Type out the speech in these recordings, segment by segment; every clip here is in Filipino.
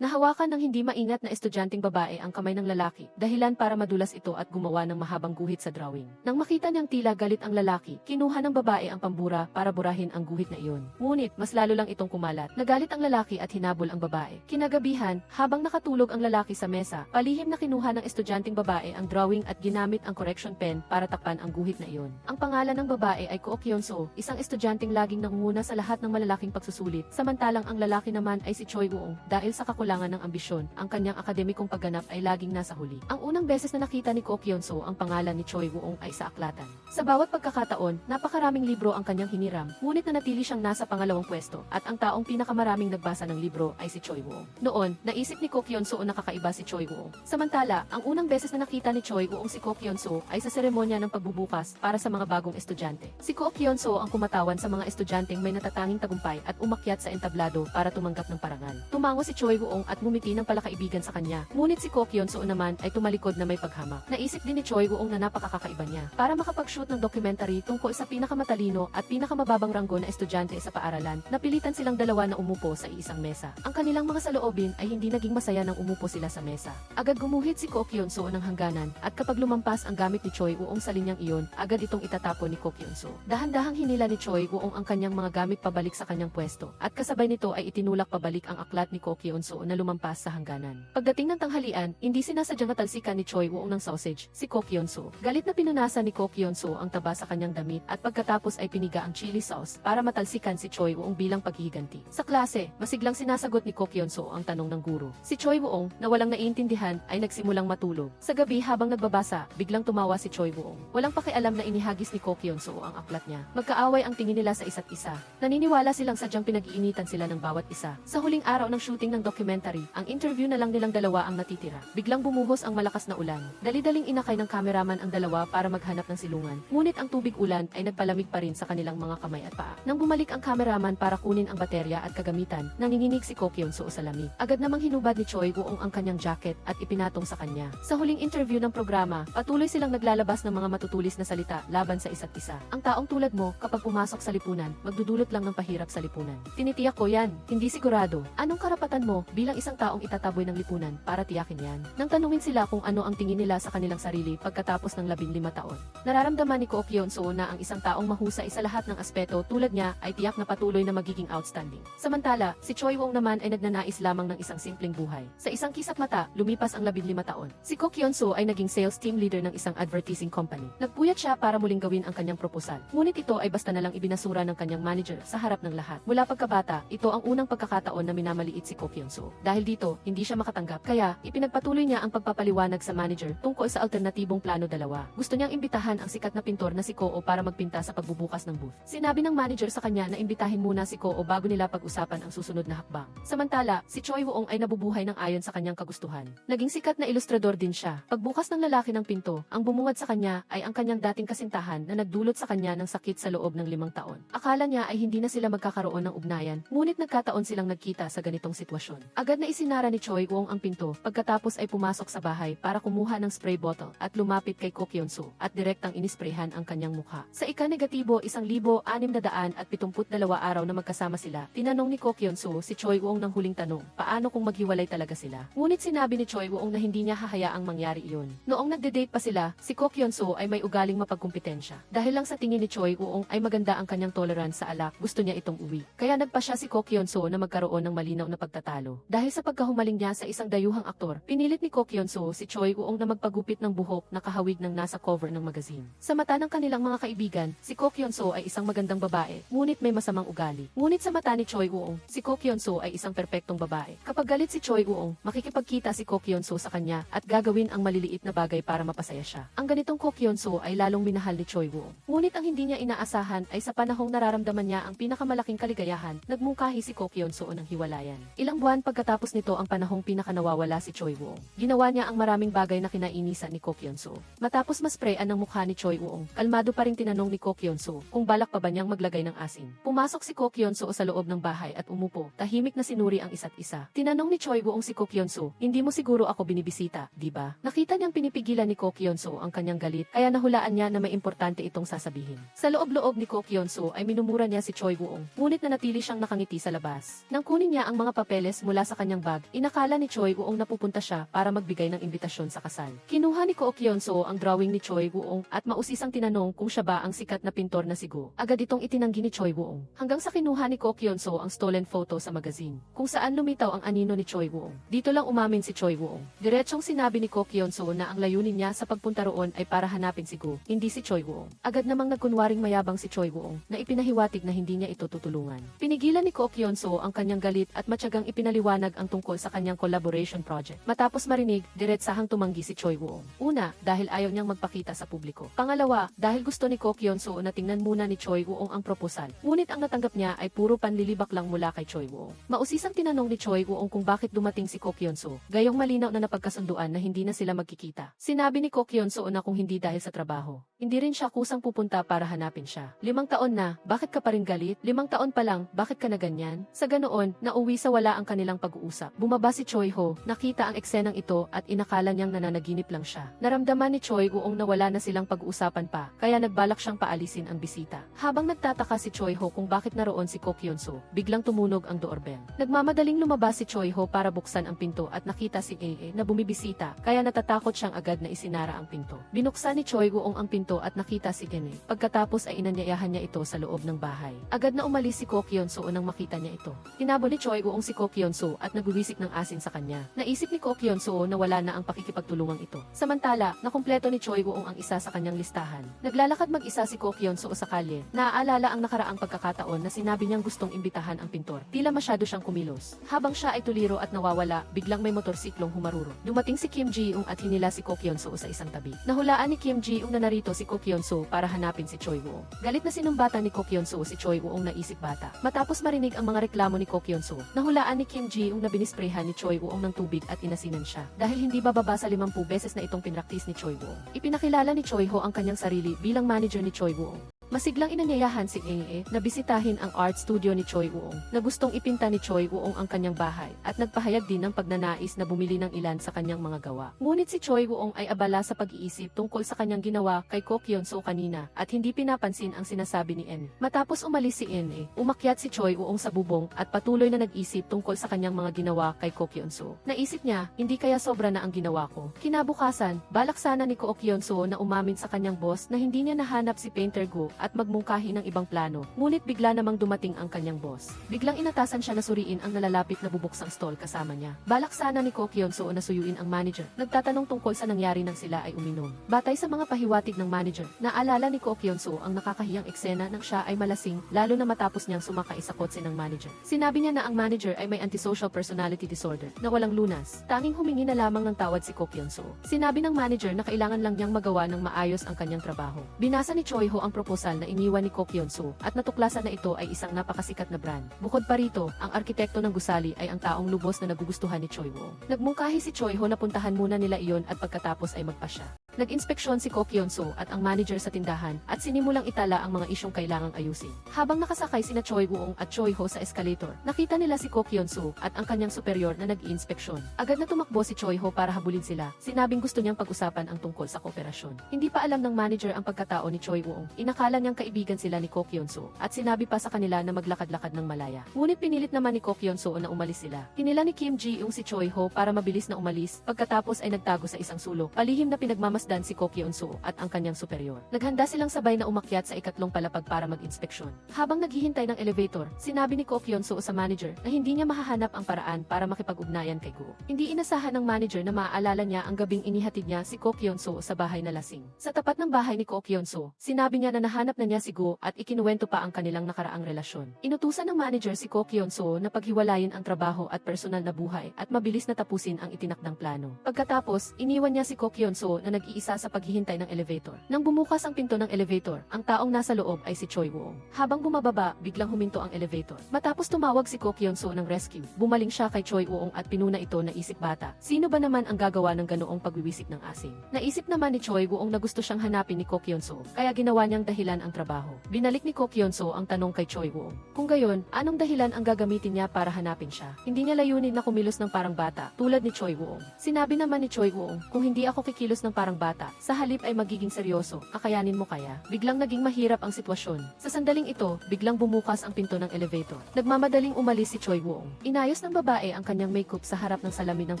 Nahawakan ng hindi maingat na estudyanteng babae ang kamay ng lalaki, dahilan para madulas ito at gumawa ng mahabang guhit sa drawing. Nang makita niyang tila galit ang lalaki, kinuha ng babae ang pambura para burahin ang guhit na iyon. Ngunit, mas lalo lang itong kumalat. Nagalit ang lalaki at hinabol ang babae. Kinagabihan, habang nakatulog ang lalaki sa mesa, palihim na kinuha ng estudyanteng babae ang drawing at ginamit ang correction pen para takpan ang guhit na iyon. Ang pangalan ng babae ay Ko Kyun-soo, isang estudyanteng laging nangunguna sa lahat ng malalaking pagsusulit, samantalang ang lalaki naman ay si Choi Woo-ong. Dahil sa kakulangan ng ambisyon, ang kanyang akademikong pagganap ay laging nasa huli. Ang unang beses na nakita ni Ko Kyun-soo ang pangalan ni Choi Woo-ong ay sa aklatan. Sa bawat pagkakataon, napakaraming libro ang kanyang hiniram, ngunit nanatili siyang nasa pangalawang pwesto, at ang taong pinakamaraming nagbasa ng libro ay si Choi Woo-ong. Noon, naisip ni Ko Kyun-soo na kakaiba si Choi Woo-ong. Samantala, ang unang beses na nakita ni Choi Woo-ong si Ko Kyun-soo ay sa seremonya ng pagbubukas para sa mga bagong estudyante. Si Ko Kyun-soo ang kumatawan sa mga estudyanteng may natatanging tagumpay at umakyat sa entablado para tumanggap ng parangal. Tumango si Choi Woo-ong at ngumiti ng palakaibigan sa kanya, ngunit si Ko Kyun-soo naman ay tumalikod na may paghamak. Naisip din ni Choi Woo-ong na napakakaiba niya. Para makapag-shoot ng documentary tungkol sa pinakamatalino at pinakamababang ranggo na estudyante sa paaralan, napilitan silang dalawa na umupo sa isang mesa. Ang kanilang mga saloobin ay hindi naging masaya nang umupo sila sa mesa. Agad gumuhit si Ko Kyun-soo ng hangganan, at kapag lumampas ang gamit ni Choi Woo-ong sa linyang iyon, agad itong itatapon ni Ko Kyun-soo. Dahan-dahang hinila ni Choi Woo-ong ang kanyang mga gamit pabalik sa kanyang pwesto, at kasabay nito ay itinulak pabalik ang aklat ni Ko Kyun-soo na lumampas sa hangganan. Pagdating ng tanghalian, hindi sinasadyang natalsikan ni Choi Woo-ong ng sausage, si Ko Kyun-soo. Galit na pinunasan ni Ko Kyun-soo ang taba sa kanyang damit, at pagkatapos ay piniga ang chili sauce para matalsikan si Choi Woo-ong bilang paghihiganti. Sa klase, masiglang sinasagot ni Ko Kyun-soo ang tanong ng guro. Si Choi Woo-ong, na walang naiintindihan, ay nagsimulang matulog. Sa gabi habang nagbabasa, biglang tumawa si Choi Woo-ong. Walang pakialam na inihagis ni Ko Kyun-soo ang aklat niya. Magkaaway ang tingin nila sa isa't isa. Naniniwala silang sadyang pinag-iinitan sila ng bawat isa. Sa huling araw ng shooting ng documentary, ang interview na lang nilang dalawa ang natitira. Biglang bumuhos ang malakas na ulan. Dali-daling inakay ng kameraman ang dalawa para maghanap ng silungan. Ngunit ang tubig ulan ay nagpalamig pa rin sa kanilang mga kamay at paa. Nang bumalik ang kameraman para kunin ang baterya at kagamitan, nanginginig si Ko Kyun-soo sa lamig. Agad namang hinubad ni Choi Woo-ong ang kanyang jacket at ipinatong sa kanya. Sa huling interview ng programa, patuloy silang naglalabas ng mga matutulis na salita laban sa isa't isa. Ang taong tulad mo, kapag pumasok sa lipunan, magdudulot lang ng pahirap sa lipunan. Tinitiyak ko yan, hindi sigurado. Anong karapatan mo bilang isang taong itataboy ng lipunan para tiyakin yan? Nang tanungin sila kung ano ang tingin nila sa kanilang sarili pagkatapos ng 15 taon. Nararamdaman ni Ko Kyun-soo na ang isang taong mahusay sa lahat ng aspeto tulad niya ay tiyak na patuloy na magiging outstanding. Samantala, si Choi Woo-ong naman ay nagnanais lamang ng isang simpleng buhay. Sa isang kisap mata, lumipas ang 15 taon. Si Ko Kyun-soo ay naging sales team leader ng isang advertising company. Nagpuyat siya para muling gawin ang kanyang proposal. Ngunit ito ay basta na lang ibinasura ng kanyang manager sa harap ng lahat. Mula pagkabata, ito ang unang pagkakataon na minamaliit si Ko Kyun-soo. Dahil dito, hindi siya makatanggap. Kaya, ipinagpatuloy niya ang pagpapaliwanag sa manager tungkol sa alternatibong plano dalawa. Gusto niyang imbitahan ang sikat na pintor na si Ko para magpinta sa pagbubukas ng booth. Sinabi ng manager sa kanya na imbitahin muna si Ko bago nila pag-usapan ang susunod na hakbang. Samantala, si Choi Woo-ong ay nabubuhay ng ayon sa kanyang kagustuhan. Naging sikat na ilustrador din siya. Pagbukas ng lalaki ng pinto, ang bumungad sa kanya ay ang kanyang dating kasintahan na nagdulot sa kanya ng sakit sa loob ng 5 taon. Akala niya ay hindi na sila magkakaroon ng ugnayan, ngunit nagkataon silang nagkita sa ganitong sitwasyon. Agad na isinara ni Choi Woo-ong ang pinto, pagkatapos ay pumasok sa bahay para kumuha ng spray bottle at lumapit kay Ko Kyun-soo at direktang inisprayhan ang kanyang mukha. Sa ika-negatibo 1,672 araw na magkasama sila, tinanong ni Ko Kyun-soo si Choi Woo-ong ng huling tanong, paano kung maghiwalay talaga sila? Ngunit sinabi ni Choi Woo-ong na hindi niya hahayaang mangyari iyon. Noong nagde-date pa sila, si Ko Kyun-soo ay may ugaling mapagkumpetensya. Dahil lang sa tingin ni Choi Woo-ong ay maganda ang kanyang tolerance sa alak, gusto niya itong uwi. Kaya nagpa siya si Ko Kyun-soo na magkaroon ng malinaw na pagtatalo. Dahil sa pagkahumaling niya sa isang dayuhang aktor, pinilit ni Ko Kyun-soo si Choi Woo-ong na magpagupit ng buhok na kahawig ng nasa cover ng magazine. Sa mata ng kanilang mga kaibigan, si Ko Kyun-soo ay isang magandang babae, ngunit may masamang ugali. Ngunit sa mata ni Choi Woo-ong, si Ko Kyun-soo ay isang perpektong babae. Kapag galit si Choi Woo-ong, makikipagkita si Ko Kyun-soo sa kanya at gagawin ang maliliit na bagay para mapasaya siya. Ang ganitong Ko Kyun-soo ay lalong minahal ni Choi Woo-ong. Ngunit ang hindi niya inaasahan ay sa panahong nararamdaman niya ang pinakamalaking kaligayahan, nagmungkahi si Ko Kyun-soo ng hiwalayan. Ilang buwan pagkatapos nito ang panahong pinakanawawala si Choi Woo-ong. Ginawa niya ang maraming bagay na kinainisan ni Ko Kyun-soo. Matapos masprayan ang mukha ni Choi Woo-ong, kalmado pa ring tinanong ni Ko Kyun-soo kung balak pa ba niyang maglagay ng asin. Pumasok si Ko Kyun-soo sa loob ng bahay at umupo, tahimik na sinuri ang isa't isa. Tinanong ni Choi Woo-ong si Ko Kyun-soo, hindi mo siguro ako binibisita, di ba? Nakita niyang pinipigilan ni Ko Kyun-soo ang kanyang galit, kaya nahulaan niya na may importante itong sasabihin. Sa loob-loob ni Ko Kyun-soo ay minumura niya si Choi Woo-ong, ngunit nanatili siyang nakangiti sa labas. Nang kunin niya ang mga papeles mula sa sa kanyang bag, inakala ni Choi Woo-ong napupunta siya para magbigay ng imbitasyon sa kasal. Kinuha ni Ko Kyun-soo ang drawing ni Choi Woo-ong at mausisang tinanong kung siya ba ang sikat na pintor na si Go. Agad itong itinanggi ni Choi Woo-ong. Hanggang sa kinuha ni Ko Kyun-soo ang stolen photo sa magazine, kung saan lumitaw ang anino ni Choi Woo-ong. Dito lang umamin si Choi Woo-ong. Diretsong sinabi ni Ko Kyun-soo na ang layunin niya sa pagpunta roon ay para hanapin si Go, hindi si Choi Woo-ong. Agad namang nagkunwaring mayabang si Choi Woo-ong na ipinahiwatig na hindi niya ito tutulungan. Pinigilan ni Ko Kyun-soo ang kanyang galit at matyagang ipinaliwanag ang tungkol sa kanyang collaboration project. Matapos marinig, diretsahang tumanggi si Choi Woo-ong. Una, dahil ayaw niyang magpakita sa publiko. Pangalawa, dahil gusto ni Ko Kyun-soo na tingnan muna ni Choi Woo-ong ang proposal. Ngunit ang natanggap niya ay puro panlilibak lang mula kay Choi Woo-ong. Mausisang tinanong ni Choi Woo-ong kung bakit dumating si Ko Kyun-soo. Gayong malinaw na napagkasunduan na hindi na sila magkikita. Sinabi ni Ko Kyun-soo na kung hindi dahil sa trabaho, hindi rin siya kusang pupunta para hanapin siya. 5 taon na, bakit ka pa rin galit? 5 taon pa lang, bakit ka na ganyan? Sa ganoon, nauwi sa wala ang kanilang pag-uusap. Bumaba si Choi Ho, nakita ang eksenang ito at inakala niyang nananaginip lang siya. Naramdaman ni Choi Woo-ong na wala na silang pag-uusapan pa, kaya nagbalak siyang paalisin ang bisita. Habang nagtataka si Choi Ho kung bakit naroon si Ko Kyun-soo, biglang tumunog ang doorbell. Nagmamadaling lumabas si Choi Ho para buksan ang pinto at nakita si Ee na bumibisita, kaya natatakot siyang agad na isinara ang pinto. Binuksan ni Choi Woo-ong ang pinto at nakita si Ee. Pagkatapos ay inanyayahan niya ito sa loob ng bahay. Agad na umalis si Ko Kyun-soo nang makita niya ito. Tinabol ni Choi Woo-ong si Ko Kyun-soo at nagwiwisik ng asin sa kanya. Naisip ni Ko Kyun-soo na wala na ang pakikipagtulungang ito. Samantala, nakumpleto ni Choi Woo-ong ang isa sa kanyang listahan. Naglalakad mag-isa si Ko Kyun-soo sa kalye. Naaalala ang nakaraang pagkakataon na sinabi niyang gustong imbitahan ang pintor. Tila masyado siyang kumilos. Habang siya ay tuliro at nawawala, biglang may motorsiklong humaruro. Dumating si Kim Ji-ung at hinila si Ko Kyun-soo sa isang tabi. Nahulaan ni Kim Ji-ung na narito si Ko Kyun-soo para hanapin si Choi Woo-ong. Galit na sinumbatan ni Ko Kyun-soo si Choi Woo-ong na isip bata. Matapos marinig ang mga reklamo ni Ko Kyun-soo, nahulaan ni Kim Ji-ung na binisprehan ni Choi Woo-ong ng tubig at inasinan siya. Dahil hindi bababa sa 50 beses na itong pinraktis ni Choi Woo-ong. Ipinakilala ni Choi Ho ang kanyang sarili bilang manager ni Choi Woo-ong. Masiglang inanyayahan si Ee na bisitahin ang art studio ni Choi Woo-ong na gustong ipinta ni Choi Woo-ong ang kanyang bahay at nagpahayag din ng pagnanais na bumili ng ilan sa kanyang mga gawa. Ngunit si Choi Woo-ong ay abala sa pag-iisip tungkol sa kanyang ginawa kay Ko Kyun-soo kanina at hindi pinapansin ang sinasabi ni Ee. Matapos umalis si Ee, umakyat si Choi Woo-ong sa bubong at patuloy na nag-isip tungkol sa kanyang mga ginawa kay Ko Kyun-soo. Naisip niya, hindi kaya sobra na ang ginawa ko. Kinabukasan, balak sana ni Ko Kyun-soo na umamin sa kanyang boss na hindi niya nahanap si Painter Go at magmungkahi ng ibang plano. Ngunit bigla namang dumating ang kanyang boss. Biglang inatasan siya na suriin ang nalalapit na bubuksang stall kasama niya. Balak sana ni Ko Kyun-soo na suyuin ang manager. Nagtatanong tungkol sa nangyari nang sila ay uminom. Batay sa mga pahiwatig ng manager, naalala ni Ko Kyun-soo ang nakakahiyang eksena nang siya ay malasing, lalo na matapos niyang sumakay sa kotse ng manager. Sinabi niya na ang manager ay may antisocial personality disorder na walang lunas. Tanging humingi na lamang ng tawad si Ko Kyun-soo. Sinabi ng manager na kailangan lang niyang magawa ng maayos ang kanyang trabaho. Binasa ni Choi Ho ang proposal na iniwan ni Ko Kyun-soo at natuklasan na ito ay isang napakasikat na brand. Bukod pa rito, ang arkitekto ng gusali ay ang taong lubos na nagugustuhan ni Choi Woo. Nagmungkahi si Choi Ho na puntahan muna nila iyon at pagkatapos ay magpasya. Nag-inspeksyon si Ko Kyun-soo at ang manager sa tindahan at sinimulang itala ang mga isyong kailangang ayusin. Habang nakasakay sina Choi Woo at Choi Ho sa escalator, nakita nila si Ko Kyun-soo at ang kanyang superior na nag-iinspeksyon. Agad na tumakbo si Choi Ho para habulin sila. Sinabing gusto niyang pag-usapan ang tungkol sa kooperasyon. Hindi pa alam ng manager ang pagkatao ni Choi Woo. Inakala niyang kaibigan sila ni Ko Kyun-soo at sinabi pa sa kanila na maglakad-lakad ng malaya. Ngunit pinilit naman ni Ko Kyun-soo na umalis sila. Hinila ni Kim Ji-ung si Choi Ho para mabilis na umalis, pagkatapos ay nagtago sa isang sulok. Palihim na pinagmamasdan si Ko Kyun-soo at ang kanyang superior. Naghanda silang sabay na umakyat sa ikatlong palapag para mag-inspeksyon. Habang naghihintay ng elevator, sinabi ni Ko Kyun-soo sa manager na hindi niya mahahanap ang paraan para makipag-ugnayan kay Go. Hindi inasahan ng manager na maaalala niya ang gabing inihatid niya si Ko Kyun-soo sa bahay na lasing. Sa tapat ng bahay ni Ko Kyun-soo, sinabi niya na nahanap na niya si Go at ikinuwento pa ang kanilang nakaraang relasyon. Inutusan ng manager si Ko Kyun-soo na paghiwalayin ang trabaho at personal na buhay at mabilis na tapusin ang itinakdang plano. Pagkatapos, iniwan niya si Ko Kyun-soo na nag-iisa sa paghihintay ng elevator. Nang bumukas ang pinto ng elevator, ang taong nasa loob ay si Choi Woo. Habang bumababa, biglang huminto ang elevator. Matapos tumawag si Ko Kyun-soo ng rescue, bumaling siya kay Choi Woo at pinuna ito na isip bata. Sino ba naman ang gagawa ng ganoong pagwiwisik ng asin? Naisip naman ni Choi Woo na gusto siyang hanapin ni Ko Kyun-soo, kaya ginawa niyang dahilan ang trabaho. Binalik ni Ko Kyun-soo ang tanong kay Choi Woo. Kung gayon, anong dahilan ang gagamitin niya para hanapin siya? Hindi niya layunin na kumilos ng parang bata, tulad ni Choi Woo. Sinabi naman ni Choi Woo, kung hindi ako kikilos ng parang bata, sa halip ay magiging seryoso, kakayanin mo kaya? Biglang naging mahirap ang sitwasyon. Sa sandaling ito, biglang bumukas ang pinto ng elevator. Nagmamadaling umalis si Choi Woo-ong. Inayos ng babae ang kanyang makeup sa harap ng salamin ng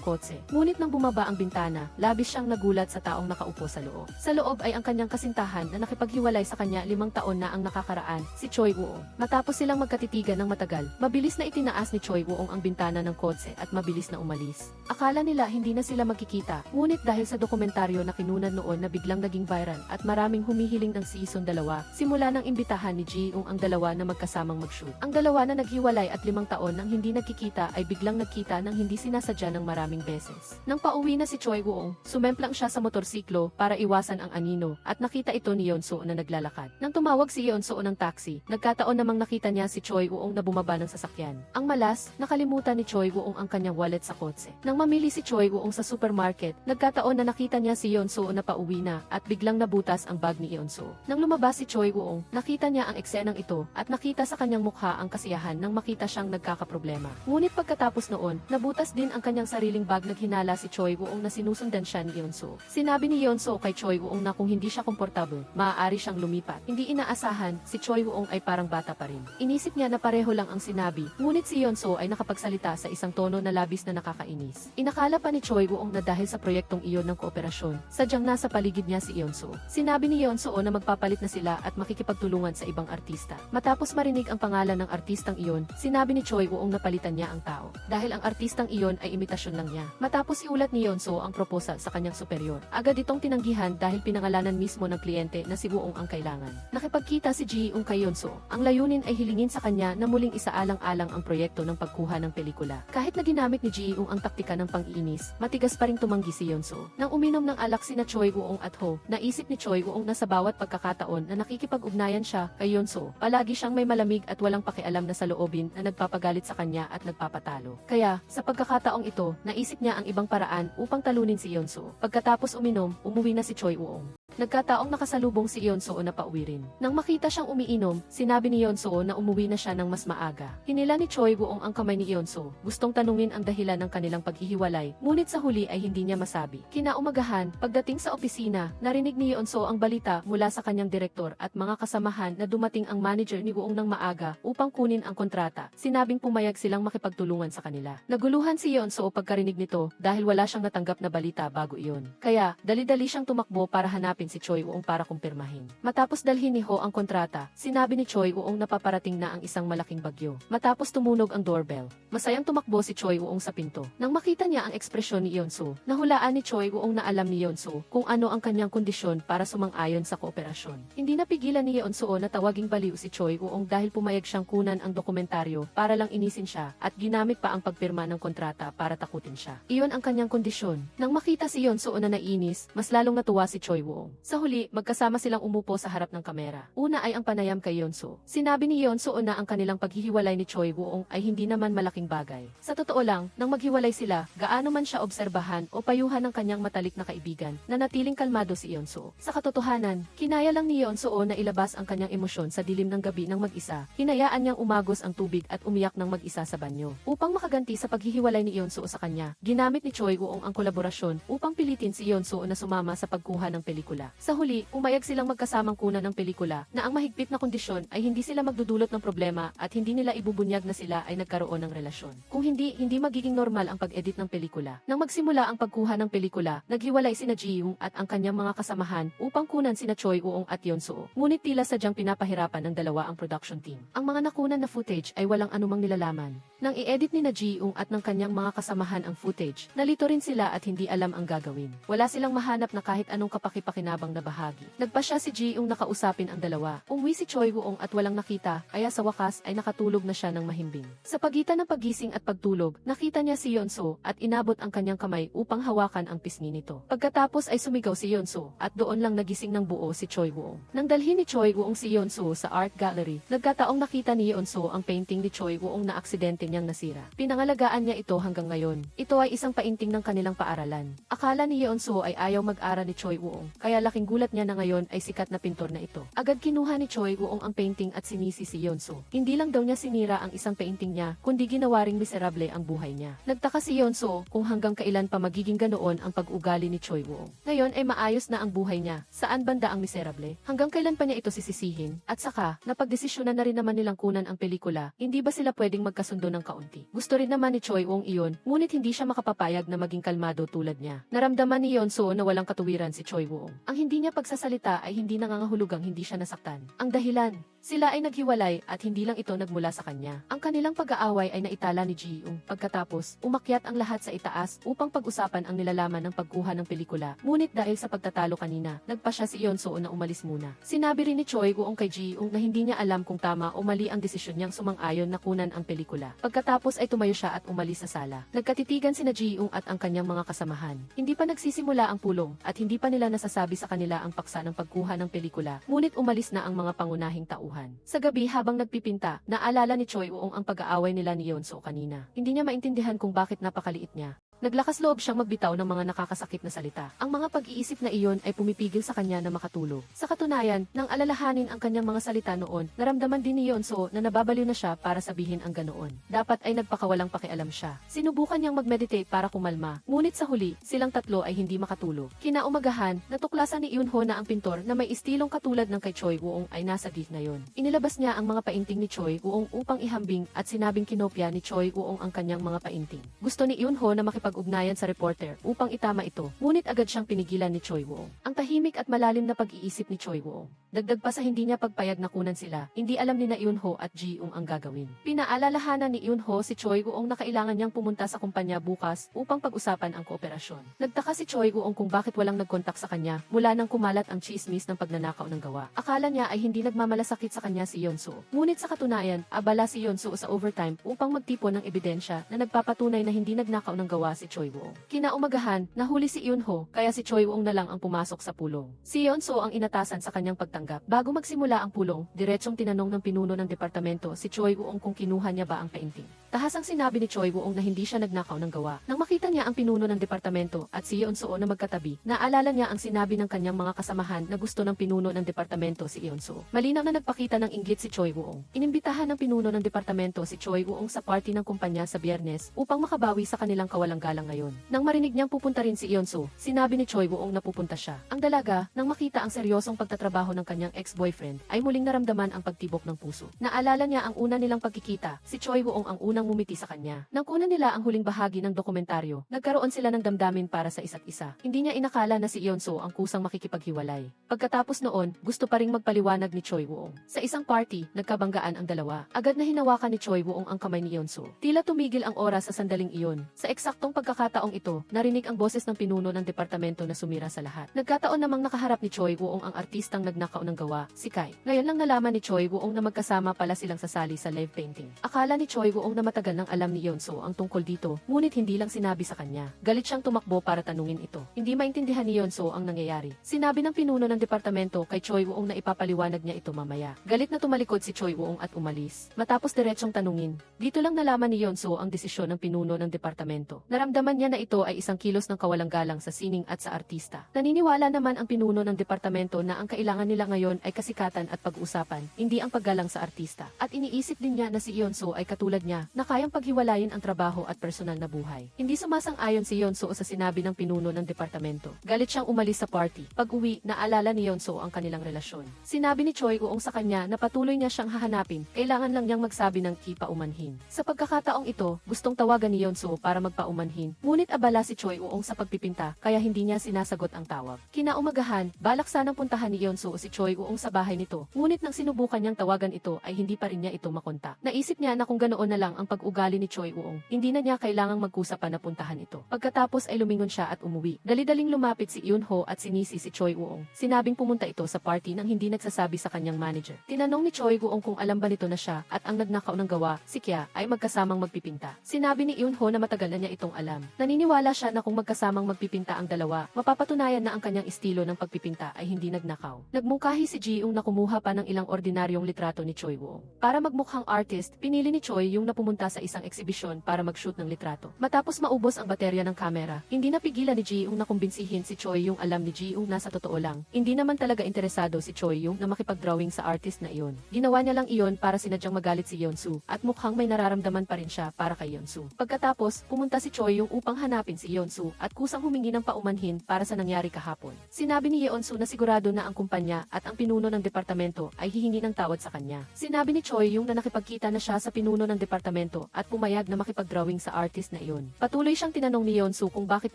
kotse. Ngunit nang bumaba ang bintana, labis siyang nagulat sa taong nakaupo sa loob. Sa loob ay ang kanyang kasintahan na nakipaghiwalay sa kanya 5 taon na ang nakakaraan, si Choi Woo-ong. Matapos silang magkatitigan ng matagal, mabilis na itinaas ni Choi Woo-ong ang bintana ng kotse at mabilis na umalis. Akala nila hindi na sila magkikita, ngunit dahil sa dokumentaryo na kinunan noon na biglang naging viral at maraming humihiling ng season 2, simula nang imbitahan ni Ji-young ang dalawa na magkasamang mag-shoot. Ang dalawa na naghiwalay at 5 taon nang hindi nagkikita ay biglang nagkita nang hindi sinasadya ng maraming beses. Nang pauwi na si Choi Woo-ong, sumemplang siya sa motorsiklo para iwasan ang anino at nakita ito ni Yeon-soo na naglalakad. Nang tumawag si Yeon-soo ng taxi, nagkataon namang nakita niya si Choi Woo-ong na bumaba ng sasakyan. Ang malas, nakalimutan ni Choi Woo-ong ang kanyang wallet sa kotse. Nang mamili si Choi Woo-ong sa supermarket, nagkataon na nakita niya si Yeon-soo na pauwi na at biglang nabutas ang bag ni Yeon-soo. Nang lumabas si Choi Woo-ong, nakita niya ang eksenang ito at nakita sa kanyang mukha ang kasiyahan nang makita siyang nagkakaproblema. Ngunit pagkatapos noon, nabutas din ang kanyang sariling bag. Naghinala si Choi Woo-ong na sinusundan siya ni Yeon-soo. Sinabi ni Yeon-soo kay Choi Woo-ong na kung hindi siya komportable, maaari siyang lumipat. Hindi inaasahan, si Choi Woo-ong ay parang bata pa rin. Inisip niya na pareho lang ang sinabi, ngunit si Yeon-soo ay nakapagsalita sa isang tono na labis na nakakainis. Inakala pa ni Choi Woo-ong na dahil sa proyektong iyon ng kooperasyon, sadyang nasa paligid niya si Yeon-soo. Sinabi ni Yeon-soo na magpapalit na sila at makikipagtulungan sa ibang artista. Matapos marinig ang pangalan ng artistang iyon, sinabi ni Choi Woo-ong na palitan niya ang tao. Dahil ang artistang iyon ay imitasyon lang niya. Matapos iulat ni Yeon-soo ang proposal sa kanyang superior, agad itong tinanggihan dahil pinangalanan mismo ng kliyente na si Woo-ong ang kailangan. Nakipagkita si Ji-young kay Yeon-soo. Ang layunin ay hilingin sa kanya na muling isaalang-alang ang proyekto ng pagkuha ng pelikula. Kahit na ginamit ni Ji-young ang taktika ng pang-iinis, matigas pa ring tumanggi si Yeon-soo. Nang uminom ng alak sina Choi Woo-ong at Ho, naisip ni Choi Woo-ong na sa bawat pagkakataon na nakikipag-ugnayan siya kay Yeon-soo, palagi siyang may malamig at walang pakialam na saloobin na nagpapagalit sa kanya at nagpapatalo. Kaya, sa pagkakataong ito, naisip niya ang ibang paraan upang talunin si Yeon-soo. Pagkatapos uminom, umuwi na si Choi Woo-ong. Nagkataong nakasalubong si Yeon-soo na pauwi rin. Nang makita siyang umiinom, sinabi ni Yeon-soo na umuwi na siya ng mas maaga. Hinila ni Choi Woo-ong ang kamay ni Yeon-soo. Gustong tanungin ang dahilan ng kanilang paghihiwalay, ngunit sa huli ay hindi niya masabi. Kinaumagahan, pagdating sa opisina, narinig ni Yeon-soo ang balita mula sa kanyang direktor at mga kasamahan na dumating ang manager ni Woo-ong ng maaga upang kunin ang kontrata. Sinabing pumayag silang makipagtulungan sa kanila. Naguluhan si Yeon-soo pagkarinig nito dahil wala siyang natanggap na balita bago iyon. Kaya, dali-dali siyang tumakbo para hanapin si Choi Woo-ong para kumpirmahin. Matapos dalhin ni Ho ang kontrata, sinabi ni Choi Woo-ong na paparating na ang isang malaking bagyo. Matapos tumunog ang doorbell, masayang tumakbo si Choi Woo-ong sa pinto. Nang makita niya ang ekspresyon ni Yeon-soo, nahulaan ni Choi Woo-ong na alam ni Yeon-soo kung ano ang kanyang kondisyon para sumang-ayon sa kooperasyon. Hindi napigilan ni Yeon-soo na tawaging baliw si Choi Woo-ong dahil pumayag siyang kunan ang dokumentaryo para lang inisin siya at ginamit pa ang pagpirma ng kontrata para takutin siya. Iyon ang kanyang kondisyon. Nang makita si Yeon-soo na nainis, mas lalong natuwa si Choi Woo-ong. Sa huli, magkasama silang umupo sa harap ng kamera. Una ay ang panayam kay Yeon-soo. Sinabi ni Yeon-soo na ang kanilang paghihiwalay ni Choi Woo-ong ay hindi naman malaking bagay. Sa totoo lang, nang maghiwalay sila, gaano man siya obserbahan o payuhan ng kanyang matalik na kaibigan, nanatiling kalmado si Yeon-soo. Sa katotohanan, kinaya lang ni Yeon-soo na ilabas ang kanyang emosyon sa dilim ng gabi ng mag-isa. Hinayaan niyang umagos ang tubig at umiyak ng mag-isa sa banyo. Upang makaganti sa paghihiwalay ni Yeon-soo sa kanya, ginamit ni Choi Woo-ong ang kolaborasyon upang pilitin si Yeon-soo na sumama sa pagkuha ng pelikula. Sa huli, pumayag silang magkasamang kunan ng pelikula na ang mahigpit na kondisyon ay hindi sila magdudulot ng problema at hindi nila ibubunyag na sila ay nagkaroon ng relasyon. Kung hindi magiging normal ang pag-edit ng pelikula. Nang magsimula ang pagkuha ng pelikula, naghiwalay sina Ji-young at ang kanyang mga kasamahan upang kunan sina Choi Woo-ong at Yeon-soo. Ngunit tila sadyang pinapahirapan ng dalawa ang production team. Ang mga nakunan na footage ay walang anumang nilalaman. Nang i-edit ni na Ji-young at ng kanyang mga kasamahan ang footage, nalito rin sila at hindi alam ang gagawin. Wala silang mahanap na kahit anong kapaki-pakinabang na bahagi. Nagpa siya si Ji-young na kausapin ang dalawa. Umuwi si Choi Woo-ong at walang nakita, kaya sa wakas ay nakatulog na siya ng mahimbing. Sa pagitan ng paggising at pagtulog, nakita niya si Yeon-soo at inabot ang kanyang kamay upang hawakan ang pisngi nito. Pagkatapos ay sumigaw si Yeon-soo at doon lang nagising ng buo si Choi Woo-ong. Nang dalhin ni Choi Woo-ong si Yeon-soo sa art gallery, nagkataong nakita ni Yeon-soo ang painting ni Choi Woo-ong na aksidente niyang nasira. Pinangalagaan niya ito hanggang ngayon. Ito ay isang painting ng kanilang paaralan. Akala ni Yeon-soo ay ayaw mag-aral ni Choi Woo-ong, kaya kaya laking gulat niya na ngayon ay sikat na pintor na ito. Agad kinuha ni Choi Woo-ong ang painting at sinisi si Yeon-soo. Hindi lang daw niya sinira ang isang painting niya, kundi ginawa ring miserable ang buhay niya. Nagtaka si Yeon-soo kung hanggang kailan pa magiging ganoon ang pag-ugali ni Choi Woo-ong. Ngayon ay maayos na ang buhay niya, saan banda ang miserable? Hanggang kailan pa niya ito sisisihin? At saka, napagdesisyonan na rin naman nilang kunan ang pelikula, hindi ba sila pwedeng magkasundo ng kaunti? Gusto rin naman ni Choi Woo-ong iyon, ngunit hindi siya makapapayag na maging kalmado tulad niya. Naramdaman ni Yeon-soo na walang katuwiran si Choi Woo-ong. Ang hindi niya pagsasalita ay hindi nangangahulugang hindi siya nasaktan. Ang dahilan, sila ay naghiwalay at hindi lang ito nagmula sa kanya. Ang kanilang pag-aaway ay naitala ni Ji-young. Pagkatapos, umakyat ang lahat sa itaas upang pag-usapan ang nilalaman ng pagkuha ng pelikula. Ngunit dahil sa pagtatalo kanina, nagpa siya si Yeon-soo na umalis muna. Sinabi rin ni Choi Woo-ong kay Ji-young na hindi niya alam kung tama o mali ang desisyon niyang sumang-ayon na kunan ang pelikula. Pagkatapos ay tumayo siya at umalis sa sala. Nagkatitigan sina Ji-young at ang kanyang mga kasamahan. Hindi pa nagsisimula ang pulong at hindi pa nila nasasabi sa kanila ang paksa ng pagkuha ng pelikula. Ngunit umalis na ang mga pangunahing tauhan. Sa gabi habang nagpipinta, naalala ni Choi Woo-ong ang pag-aaway nila ni Yeon-soo kanina. Hindi niya maintindihan kung bakit napakaliit niya. Naglakas loob siyang magbitaw ng mga nakakasakit na salita. Ang mga pag-iisip na iyon ay pumipigil sa kanya na makatulog. Sa katunayan, nang alalahanin ang kanyang mga salita noon, naramdaman din ni Yeon-soo na nababaliw na siya para sabihin ang ganoon. Dapat ay nagpakawalang pakialam siya. Sinubukan niyang mag-meditate para kumalma, ngunit sa huli, silang tatlo ay hindi makatulog. Kinaumagahan, natuklasan ni Eun-ho na ang pintor na may istilong katulad ng kay Choi Woo-ong ay nasa gate na yon. Inilabas niya ang mga painting ni Choi Woo-ong upang ihambing at sinabing kinopya ni Choi Woo-ong ang kanyang mga painting. Gusto ni Eun-ho na makipag-ugnayan sa reporter upang itama ito, ngunit agad siyang pinigilan ni Choi Woo-ong. Ang tahimik at malalim na pag-iisip ni Choi Woo-ong. Dagdag pa sa hindi niya pagpayag na kunan sila, hindi alam ni na Eun-ho at Ji-young ang gagawin. Pinaalalahanan ni Eun-ho si Choi Woo-ong na kailangan niyang pumunta sa kumpanya bukas upang pag-usapan ang kooperasyon. Nagtaka si Choi Woo-ong kung bakit walang nagkontak sa kanya mula nang kumalat ang chismis ng pagnanakaw ng gawa. Akala niya ay hindi nagmamalasakit sa kanya si Yeon-soo. Ngunit sa katunayan, abala si Yeon-soo sa overtime upang magtipon ng ebidensya na nagpapatunay na hindi nagnakaw ng gawa si Choi Woo-ong. Kinaumagahan, nahuli si Eun-ho, kaya si Choi Woo-ong na lang ang pumasok sa pulong. Si Yeon-soo ang inatasan sa kanyang pagtanggap. Bago magsimula ang pulong, diretsong tinanong ng pinuno ng departamento si Choi Woo-ong kung kinuha niya ba ang painting. Tahasang sinabi ni Choi Woo-ong na hindi siya nagnakaw ng gawa. Nang makita niya ang pinuno ng departamento at si Yeon-soo na magkatabi, naalala niya ang sinabi ng kanyang mga kasamahan na gusto ng pinuno ng departamento si Yeon-soo. Malinaw na nagpakita ng inggit si Choi Woo-ong. Inimbitahan ng pinuno ng departamento si Choi Woo-ong sa party ng kumpanya sa Biyernes upang makabawi sa kanilang kawalang-galang ngayon. Nang marinig niyang pupunta rin si Yeon-soo, sinabi ni Choi Woo-ong na pupunta siya. Ang dalaga, nang makita ang seryosong pagtatrabaho ng kanyang ex-boyfriend, ay muling naramdaman ang pagtibok ng puso. Naalala niya ang una nilang pagkikita, si Choi Woo-ong ang unang ngumiti sa kanya. Nang kunan nila ang huling bahagi ng dokumentaryo, nagkaroon sila ng damdamin para sa isa't isa. Hindi niya inakala na si Yeon-soo ang kusang makikipaghiwalay. Pagkatapos noon, gusto pa ring magpaliwanag ni Choi Woo-ong. Sa isang party, nagkabanggaan ang dalawa. Agad na hinawakan ni Choi Woo-ong ang kamay ni Yeon-soo. Tila tumigil ang oras sa sandaling iyon. Sa eksaktong pagkakataong ito, narinig ang boses ng pinuno ng departamento na sumira sa lahat. Nagkataon namang nakaharap ni Choi Woo-ong ang artistang nagnakaw ng gawa, si Kai. Ngayon lang nalaman ni Choi Woo-ong na magkasama pala silang sasali sa live painting. Akala ni Choi Woo-ong na matagal nang alam ni Yeon-soo ang tungkol dito, ngunit hindi lang sinabi sa kanya. Galit siyang tumakbo para tanungin ito. Hindi maintindihan ni Yeon-soo ang nangyayari. Sinabi ng pinuno ng departamento kay Choi Woo-ong na ipapaliwanag niya ito mamaya. Galit na tumalikod si Choi Woo-ong at umalis. Matapos diretsong tanungin, dito lang nalaman ni Yeon-soo ang desisyon ng pinuno ng departamento. Naramdaman niya na ito ay isang kilos ng kawalang-galang sa sining at sa artista. Naniniwala naman ang pinuno ng departamento na ang kailangan nila ngayon ay kasikatan at pag-usapan, hindi ang paggalang sa artista. At iniisip din niya na si Yeon-soo ay katulad niya, na kayang paghiwalayin ang trabaho at personal na buhay. Hindi sumasang-ayon si Yeon-soo sa sinabi ng pinuno ng departamento. Galit siyang umalis sa party. Pag-uwi, naalala ni Yeon-soo ang kanilang relasyon. Sinabi ni Choi Woo-ong sa kanya na patuloy niya siyang hahanapin, kailangan lang niyang magsabi ng paumanhin. Sa pagkakataong ito, gustong tawagan ni Yeon-soo para magpaumanhin, ngunit abala si Choi Woo-ong sa pagpipinta, kaya hindi niya sinasagot ang tawag. Kinaumagahan, balak sanang puntahan ni Yeon-soo si Choi Woo-ong sa bahay nito, ngunit nang sinubukan niyang tawagan ito ay hindi pa rin niya ito makontak. Naisip niya na kung ganoon na lang ang pag-ugali ni Choi Woo-ong, hindi na niya kailangang magkusa pa na puntahan ito. Pagkatapos ay lumingon siya at umuwi. Dali-daling lumapit si Eun-ho at sinisi si Choi Woo-ong. Sinabing pumunta ito sa party nang hindi nagsasabi sa kanyang manager. Tinanong ni Choi Woo-ong kung alam ba nito na siya at ang nagnakaw ng gawa, si Kya, ay magkasamang magpipinta. Sinabi ni Eun-ho na matagal na niya itong alam. Naniniwala siya na kung magkasamang magpipinta ang dalawa, mapapatunayan na ang kanyang estilo ng pagpipinta ay hindi nagnakaw. Nagmungkahi si Ji-young na kumuha pa ng ilang ordinaryong litrato ni Choi Woo-ong. Para magmukhang artist, pinili ni Choi yung napumunta pumunta sa isang eksibisyon para mag-shoot ng litrato. Matapos maubos ang baterya ng kamera, hindi napigilan ni Ji-young na kumbinsihin si Choi yung alam ni Ji-young na sa totoo lang. Hindi naman talaga interesado si Choi yung na makipag-drawing sa artist na iyon. Ginawa niya lang iyon para sinadyang magalit si Yeonsu at mukhang may nararamdaman pa rin siya para kay Yeonsu. Pagkatapos, pumunta si Choi yung upang hanapin si Yeonsu at kusang humingi ng paumanhin para sa nangyari kahapon. Sinabi ni Yeonsu na sigurado na ang kumpanya at ang pinuno ng departamento ay hihingi ng tawad sa kanya. Sinabi ni Choi yung na nakipagkita na siya sa pinuno ng departamento at pumayag na makipag-drawing sa artist na iyon. Patuloy siyang tinanong ni Yeonsu kung bakit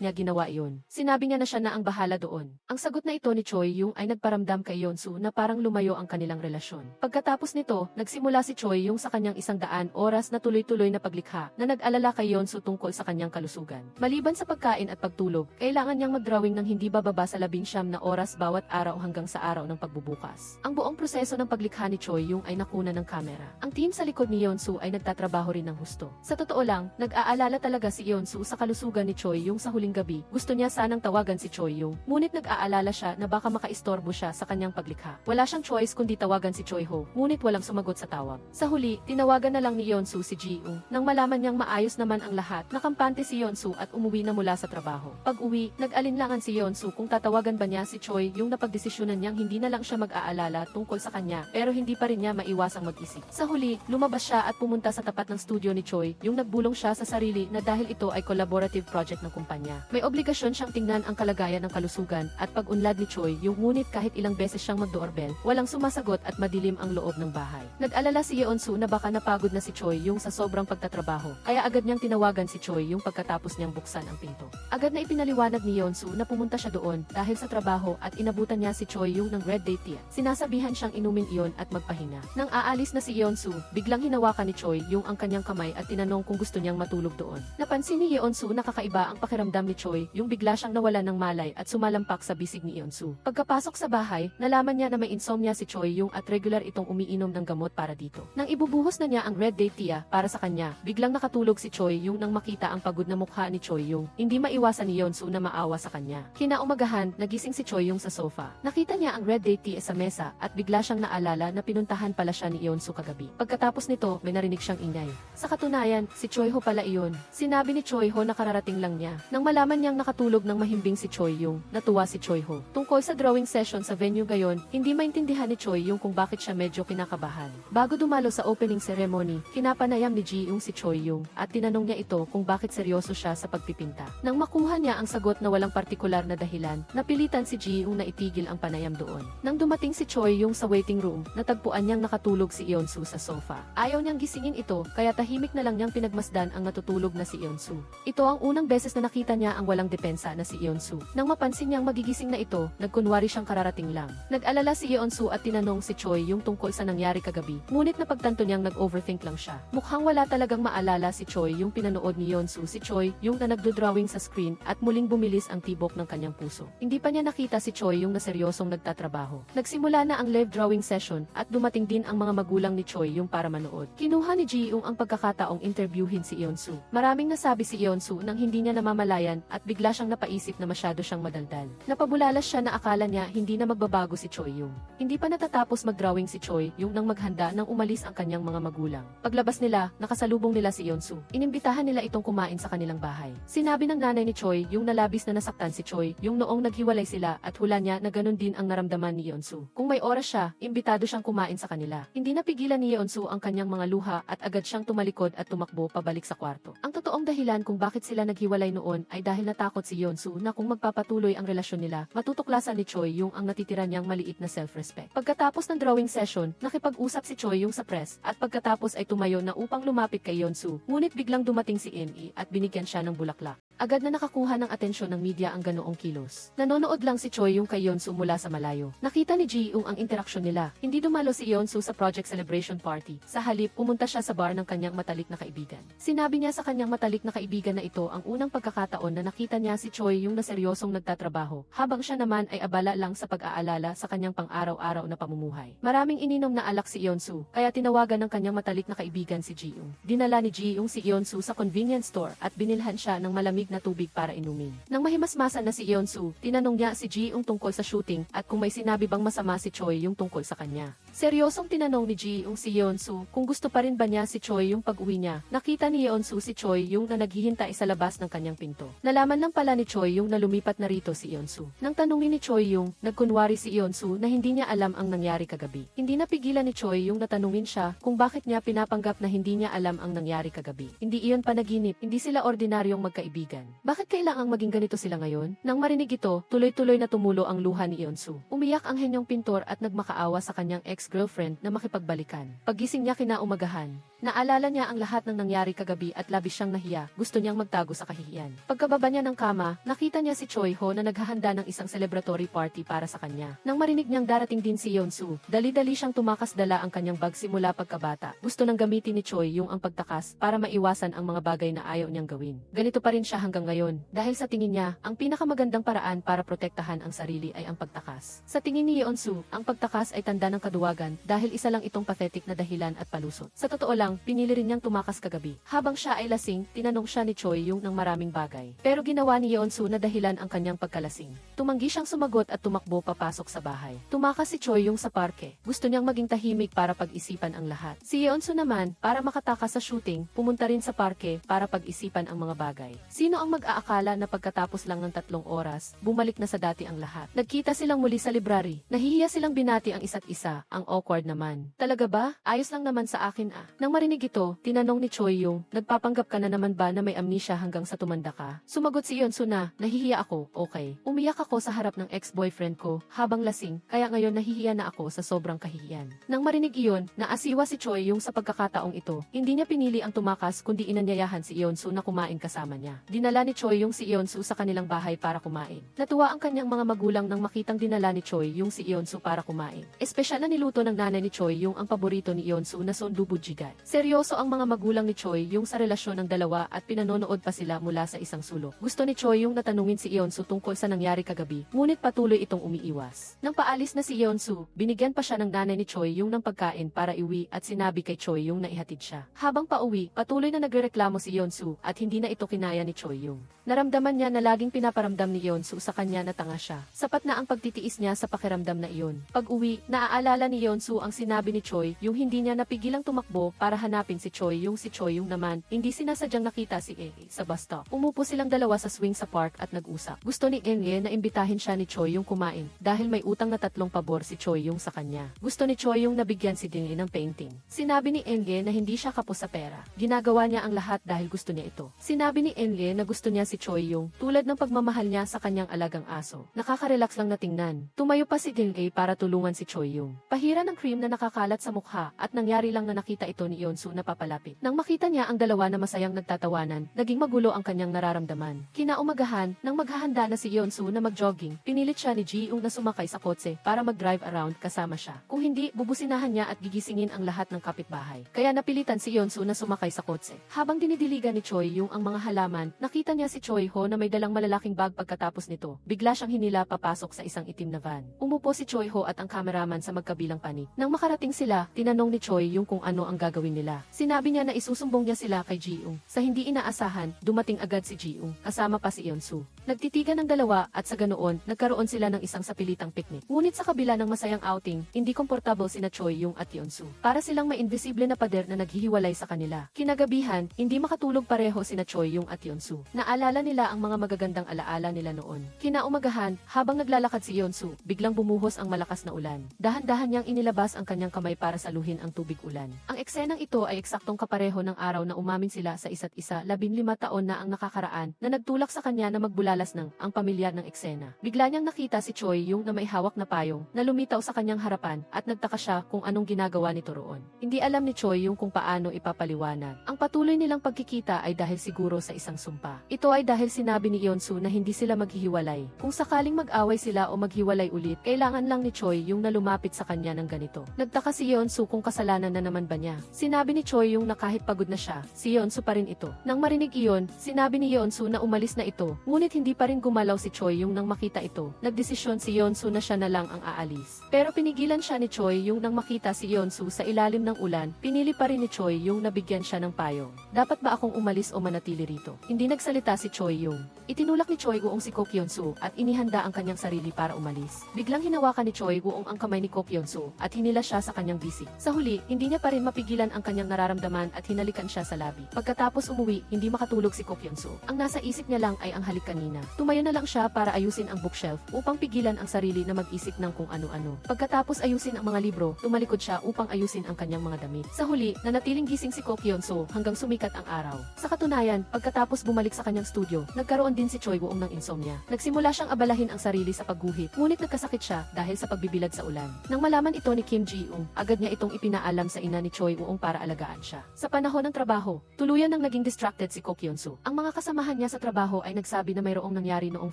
niya ginawa iyon. Sinabi niya na siya na ang bahala doon. Ang sagot na ito ni Choi yung ay nagparamdam kay Yeonsu na parang lumayo ang kanilang relasyon. Pagkatapos nito, nagsimula si Choi yung sa kanyang 100 oras na tuloy-tuloy na paglikha na nag-alala kay Yeonsu tungkol sa kanyang kalusugan. Maliban sa pagkain at pagtulog, kailangan niyang mag-drawing ng hindi bababa sa 19 na oras bawat araw hanggang sa araw ng pagbubukas. Ang buong proseso ng paglikha ni Choi yung ay nakuna ng kamera. Ang team sa likod ni Yeonsu ay nagtatrabaho rin ng husto. Sa totoo lang, nag-aalala talaga si Yeonsu sa kalusugan ni Choi yung sa huling gabi. Gusto niya sanang tawagan si Choi yung, ngunit nag-aalala siya na baka makaistorbo siya sa kanyang paglikha. Wala siyang choice kundi tawagan si Choi Ho, ngunit walang sumagot sa tawag. Sa huli, tinawagan na lang ni Yeonsu si Ji-young. Nang malaman niyang maayos naman ang lahat, nakampante si Yeonsu at umuwi na mula sa trabaho. Pag-uwi, nag-alinlangan si Yeonsu kung tatawagan ba niya si Choi yung napagdesisyonan niyang hindi na lang siya mag-aalala tungkol sa kanya, pero hindi pa rin niya maiwasang mag-isip. Sa huli, lumabas siya at pumunta sa tapat ng studio ni Choi, yung nagbulong siya sa sarili na dahil ito ay collaborative project ng kumpanya. May obligasyon siyang tingnan ang kalagayan ng kalusugan at pag-unlad ni Choi yung ngunit kahit ilang beses siyang mag-doorbell, walang sumasagot at madilim ang loob ng bahay. Nag-alala si Yeonsu na baka napagod na si Choi yung sa sobrang pagtatrabaho, kaya agad niyang tinawagan si Choi yung pagkatapos niyang buksan ang pinto. Agad na ipinaliwanag ni Yeonsu na pumunta siya doon dahil sa trabaho at inabutan niya si Choi yung ng red date niya. Sinasabihan siyang inumin iyon at magpahinga. Nang aalis na si Yeonsu, biglang hinawakan ni Choi yung ang kanyang kamay at tinanong kung gusto niyang matulog doon. Napansin ni Yeonsu na kakaiba ang pakiramdam ni Choi yung bigla siyang nawalan ng malay at sumalampak sa bisig ni Yeonsu. Pagkapasok sa bahay, nalaman niya na may insomnia si Choi yung at regular itong umiinom ng gamot para dito. Nang ibubuhos na niya ang red date tea para sa kanya, biglang nakatulog si Choi yung nang makita ang pagod na mukha ni Choi yung hindi maiwasan ni Yeonsu na maawa sa kanya. Kinaumagahan, nagising si Choi yung sa sofa. Nakita niya ang red date tea sa mesa at bigla siyang naalala na pinuntahan pala siya ni Yeonsu kagabi. Pagkatapos nito, may narinig siyang ingay. Sa katunayan, si Choi Ho pala iyon. Sinabi ni Choi Ho na kararating lang niya. Nang malaman niyang nakatulog ng mahimbing si Choi yung, natuwa si Choi Ho. Tungkol sa drawing session sa venue gayon, hindi maintindihan ni Choi yung kung bakit siya medyo kinakabahan. Bago dumalo sa opening ceremony, kinapanayam ni Ji yung si Choi yung at tinanong niya ito kung bakit seryoso siya sa pagpipinta. Nang makuha niya ang sagot na walang partikular na dahilan, napilitan si Ji yung na itigil ang panayam doon. Nang dumating si Choi yung sa waiting room, natagpuan niyang nakatulog si Yeonsu sa sofa. Ayaw niyang gisingin ito, kaya tahimik na lang niyang pinagmasdan ang natutulog na si Yeonsu. Ito ang unang beses na nakita niya ang walang depensa na si Yeonsu. Nang mapansin niyang magigising na ito, nagkunwari siyang kararating lang. Nag-alala si Yeonsu at tinanong si Choi yung tungkol sa nangyari kagabi, ngunit napagtanto niyang nag-overthink lang siya. Mukhang wala talagang maalala si Choi yung pinanood ni Yeonsu si Choi yung na nagdo-drawing sa screen at muling bumilis ang tibok ng kanyang puso. Hindi pa niya nakita si Choi yung na seryosong nagtatrabaho. Nagsimula na ang live drawing session at dumating din ang mga magulang ni Choi yung para manood. Kinuha ni Ji yung ang pagkakataong interviewin si Yeonsu. Maraming nasabi si Yeonsu nang hindi niya namamalayan at bigla siyang napaisip na masyado siyang madaldal. Napabulalas siya na akala niya hindi na magbabago si Choi yung. Hindi pa natatapos mag-drawing si Choi yung nang maghanda nang umalis ang kanyang mga magulang. Paglabas nila, nakasalubong nila si Yeonsu. Inimbitahan nila itong kumain sa kanilang bahay. Sinabi ng nanay ni Choi yung nalabis na nasaktan si Choi yung noong naghiwalay sila at hula niya na ganun din ang naramdaman ni Yeonsu. Kung may oras siya, imbitado siyang kumain sa kanila. Hindi napigilan ni Yeonsu ang kanyang mga luha at agad siyang tumalikod at tumakbo pabalik sa kwarto. Ang totoong dahilan kung bakit sila naghiwalay noon ay dahil natakot si Yeonsu na kung magpapatuloy ang relasyon nila, matutuklasan ni Choi yung ang natitira niyang maliit na self-respect. Pagkatapos ng drawing session, nakipag-usap si Choi yung sa press at pagkatapos ay tumayo na upang lumapit kay Yeonsu. Ngunit biglang dumating si ME at binigyan siya ng bulaklak. Agad na nakakuha ng atensyon ng media ang ganoong kilos. Nanonood lang si Choi yung kay Yeonsu mula sa malayo. Nakita ni Ji yung ang interaksyon nila. Hindi dumalo si Yeonsu sa project celebration party. Sa halip, pumunta siya sa bar ng kanyang matalik na kaibigan. Sinabi niya sa kanyang matalik na kaibigan na ito ang unang pagkakataon na nakita niya si Choi yung na seryosong nagtatrabaho, habang siya naman ay abala lang sa pag-aalala sa kanyang pang-araw-araw na pamumuhay. Maraming ininom na alak si Yeonsu, kaya tinawagan ng kanyang matalik na kaibigan si Ji yung. Dinala ni Ji yung si Yeonsu sa convenience store at binilhan siya ng malamig na tubig para inumin. Nang mahimasmasan na si Yeonsu, tinanong niya si Ji yung tungkol sa shooting at kung may sinabi bang masama si Choi yung tungkol sa kanya. Seryosong tinanong ni Ji-young si Yeon-su kung gusto pa rin ba niya si Choi yung pag-uwi niya. Nakita ni Yeon-su si Choi yung na naghihintay sa labas ng kanyang pinto. Nalaman lang pala ni Choi yung na lumipat na rito si Yeon-su. Nang tanungin ni Choi yung, nagkunwari si Yeon-su na hindi niya alam ang nangyari kagabi. Hindi napigilan ni Choi yung natanungin siya kung bakit niya pinapanggap na hindi niya alam ang nangyari kagabi. Hindi iyon panaginip, hindi sila ordinaryong magkaibigan. Bakit kailangang maging ganito sila ngayon? Nang marinig ito, tuloy-tuloy na tumulo ang luha ni Yeon-su. Umiyak ang henyong pintor at nagmakaawa sa kanyang ex-girlfriend na makipagbalikan. Paggising niya kinaumagahan, naalala niya ang lahat ng nangyari kagabi at labis siyang nahiya, gusto niyang magtago sa kahihiyan. Pagkababa niya ng kama, nakita niya si Choi Ho na naghahanda ng isang celebratory party para sa kanya. Nang marinig niyang darating din si Yeon-su, dali-dali siyang tumakas dala ang kanyang bag simula pagkabata. Gusto nang gamitin ni Choi yung ang pagtakas para maiwasan ang mga bagay na ayaw niyang gawin. Ganito pa rin siya hanggang ngayon, dahil sa tingin niya, ang pinakamagandang paraan para protektahan ang sarili ay ang pagtakas. Sa tingin ni Yeon-su, ang pagtakas ay tanda ng kaduwagan dahil isa lang itong pathetic na dahilan at palusot. Sa totoo lang, pinili rin niyang tumakas kagabi. Habang siya ay lasing, tinanong siya ni Choi yung ng maraming bagay. Pero ginawa ni Yeon-su na dahilan ang kanyang pagkalasing. Tumanggi siyang sumagot at tumakbo papasok sa bahay. Tumakas si Choi yung sa parke. Gusto niyang maging tahimik para pag-isipan ang lahat. Si Yeon-su naman, para makatakas sa shooting, pumunta rin sa parke para pag-isipan ang mga bagay. Sino ang mag-aakala na pagkatapos lang ng 3 oras, bumalik na sa dati ang lahat. Nagkita silang muli sa library. Nahihiya silang binati ang isa't isa. Ang awkward naman. Talaga ba? Ayos lang naman sa akin ah. Nang marinig ito, tinanong ni Choi yung, nagpapanggap ka na naman ba na may amnesia hanggang sa tumanda ka? Sumagot si Yeon-su na, nahihiya ako, okay. Umiyak ako sa harap ng ex-boyfriend ko, habang lasing, kaya ngayon nahihiya na ako sa sobrang kahihiyan. Nang marinig iyon, naasiwa si Choi yung sa pagkakataong ito. Hindi niya pinili ang tumakas kundi inanyayahan si Yeon-su na kumain kasama niya. Dinala ni Choi yung si Yeon-su sa kanilang bahay para kumain. Natuwa ang kanyang mga magulang nang makitang dinala ni Choi yung si Yeon-su para kumain. Espesyal na niluto ng nanay ni Choi yung ang paborito ni Yeon-su na sondubu jjigae. Seryoso ang mga magulang ni Choi yung sa relasyon ng dalawa at pinanonood pa sila mula sa isang sulok. Gusto ni Choi yung natanungin si Yeon-su tungkol sa nangyari kagabi, ngunit patuloy itong umiiwas. Nang paalis na si Yeon-su, binigyan pa siya ng nanay ni Choi yung ng pagkain para iwi at sinabi kay Choi yung naihatid siya. Habang pauwi, patuloy na nagrereklamo si Yeon-su at hindi na ito kinaya ni Choi yung. Naramdaman niya na laging pinaparamdam ni Yeon-su sa kanya na tanga siya. Sapat na ang pagtitiis niya sa pakiramdam na iyon. Pag-uwi, naaalala ni Yeon-su ang sinabi ni Choi yung hindi niya napigilang tumakbo para hanapin si Choi yung naman, hindi sinasadyang nakita si Ege sa bus stop. Umupo silang dalawa sa swing sa park at nag-usap. Gusto ni Ege na imbitahin siya ni Choi yung kumain dahil may utang na 3 pabor si Choi yung sa kanya. Gusto ni Choi yung nabigyan si Ding ng painting. Sinabi ni Ege na hindi siya kapos sa pera. Ginagawa niya ang lahat dahil gusto niya ito. Sinabi ni Ege na gusto niya si Choi yung tulad ng pagmamahal niya sa kanyang alagang aso. Nakaka-relax lang na tingnan. Tumayo pa si Ding para tulungan si Choi yung. Pahira ng cream na nakakalat sa mukha at nangyari lang na nakita ito ni Yeon-su na papalapit. Nang makita niya ang dalawa na masayang nagtatawanan, naging magulo ang kanyang nararamdaman. Kinaumagahan, nang maghahanda na si Yeon-su na mag-jogging, pinilit siya ni Ji-young na sumakay sa kotse para mag-drive around kasama siya. Kung hindi, bubusinahan niya at gigisingin ang lahat ng kapitbahay. Kaya napilitan si Yeon-su na sumakay sa kotse. Habang dinidiligan ni Choi yung ang mga halaman, nakita niya si Choi Ho na may dalang malalaking bag pagkatapos nito. Bigla siyang hinila papasok sa isang itim na van. Umupo si Choi Ho at ang cameraman sa magkabilang panig. Nang makarating sila, tinanong ni Choi yung kung ano ang gagawin nila. Sinabi niya na isusumbong niya sila kay Ji-young. Sa hindi inaasahan, dumating agad si Ji-young, kasama pa si Yeon-su. Nagtitigan ng dalawa at sa ganoon, nagkaroon sila ng isang sapilitang picnic. Ngunit sa kabila ng masayang outing, hindi komportable sina Choi yung at Yeon-su. Para silang may invisible na pader na naghihiwalay sa kanila. Kinagabihan, hindi makatulog pareho sina Choi yung at Yeon-su. Naalala nila ang mga magagandang alaala nila noon. Kinaumagahan, habang naglalakad si Yeon-su, biglang bumuhos ang malakas na ulan. Dahan-dahan niyang inilabas ang kanyang kamay para saluhin ang tubig ulan. Ang eksenang ito ay eksaktong kapareho ng araw na umamin sila sa isa't isa 15 taon na ang nakakaraan na nagtulak sa kanya na magbulalas ng ang pamilyar ng eksena. Bigla niyang nakita si Choi yung na may hawak na payong na lumitaw sa kanyang harapan at nagtaka siya kung anong ginagawa nito roon. Hindi alam ni Choi yung kung paano ipapaliwanag. Ang patuloy nilang pagkikita ay dahil siguro sa isang sumpa. Ito ay dahil sinabi ni Yeon-su na hindi sila maghihiwalay. Kung sakaling mag-away sila o maghiwalay ulit, kailangan lang ni Choi yung na lumapit sa kanya ng ganito. Nagtaka si Yeon-su kung kasalanan na naman ba niya. Sinabi ni Choi yung na kahit pagod na siya, si Yeon-su pa rin ito. Nang marinig iyon, sinabi ni Yeon-su na umalis na ito, ngunit hindi pa rin gumalaw si Choi yung nang makita ito. Nagdesisyon si Yeon-su na siya na lang ang aalis. Pero pinigilan siya ni Choi yung nang makita si Yeon-su sa ilalim ng ulan, pinili pa rin ni Choi yung nabigyan siya ng payong. Dapat ba akong umalis o manatili rito? Hindi nagsalita si Choi yung. Itinulak ni Choi Guong si Ko Yeon-su at inihanda ang kanyang sarili para umalis. Biglang hinawakan ni Choi Guong ang kamay ni Ko Yeon-su Kyun-soo at hinila siya sa kanyang bisig. Sa huli, hindi niya pa rin mapigilan ang kanyang nararamdaman at hinalikan siya sa labi. Pagkatapos umuwi, hindi makatulog si Ko Kyun-soo. Ang nasa isip niya lang ay ang halik kanina. Tumayo na lang siya para ayusin ang bookshelf upang pigilan ang sarili na mag-isip ng kung ano-ano. Pagkatapos ayusin ang mga libro, tumalikod siya upang ayusin ang kanyang mga damit. Sa huli, nanatiling gising si Ko Kyun-soo hanggang sumikat ang araw. Sa katunayan, pagkatapos bumalik sa kanyang studio, nagkaroon din si Choi Woo-ong ng insomnia. Nagsimula siyang abalahin ang sarili sa pagguhit, ngunit nagkasakit siya dahil sa pagbibilad sa ulan. Nang malaman ito ni Kim Ji-ung, agad niya itong ipinaalam sa ina ni Choi Woo-ong para alagaan siya. Sa panahon ng trabaho, tuluyan nang naging distracted si Ko Kyun-soo. Ang mga kasamahan niya sa trabaho ay nagsabi na mayroong nangyari noong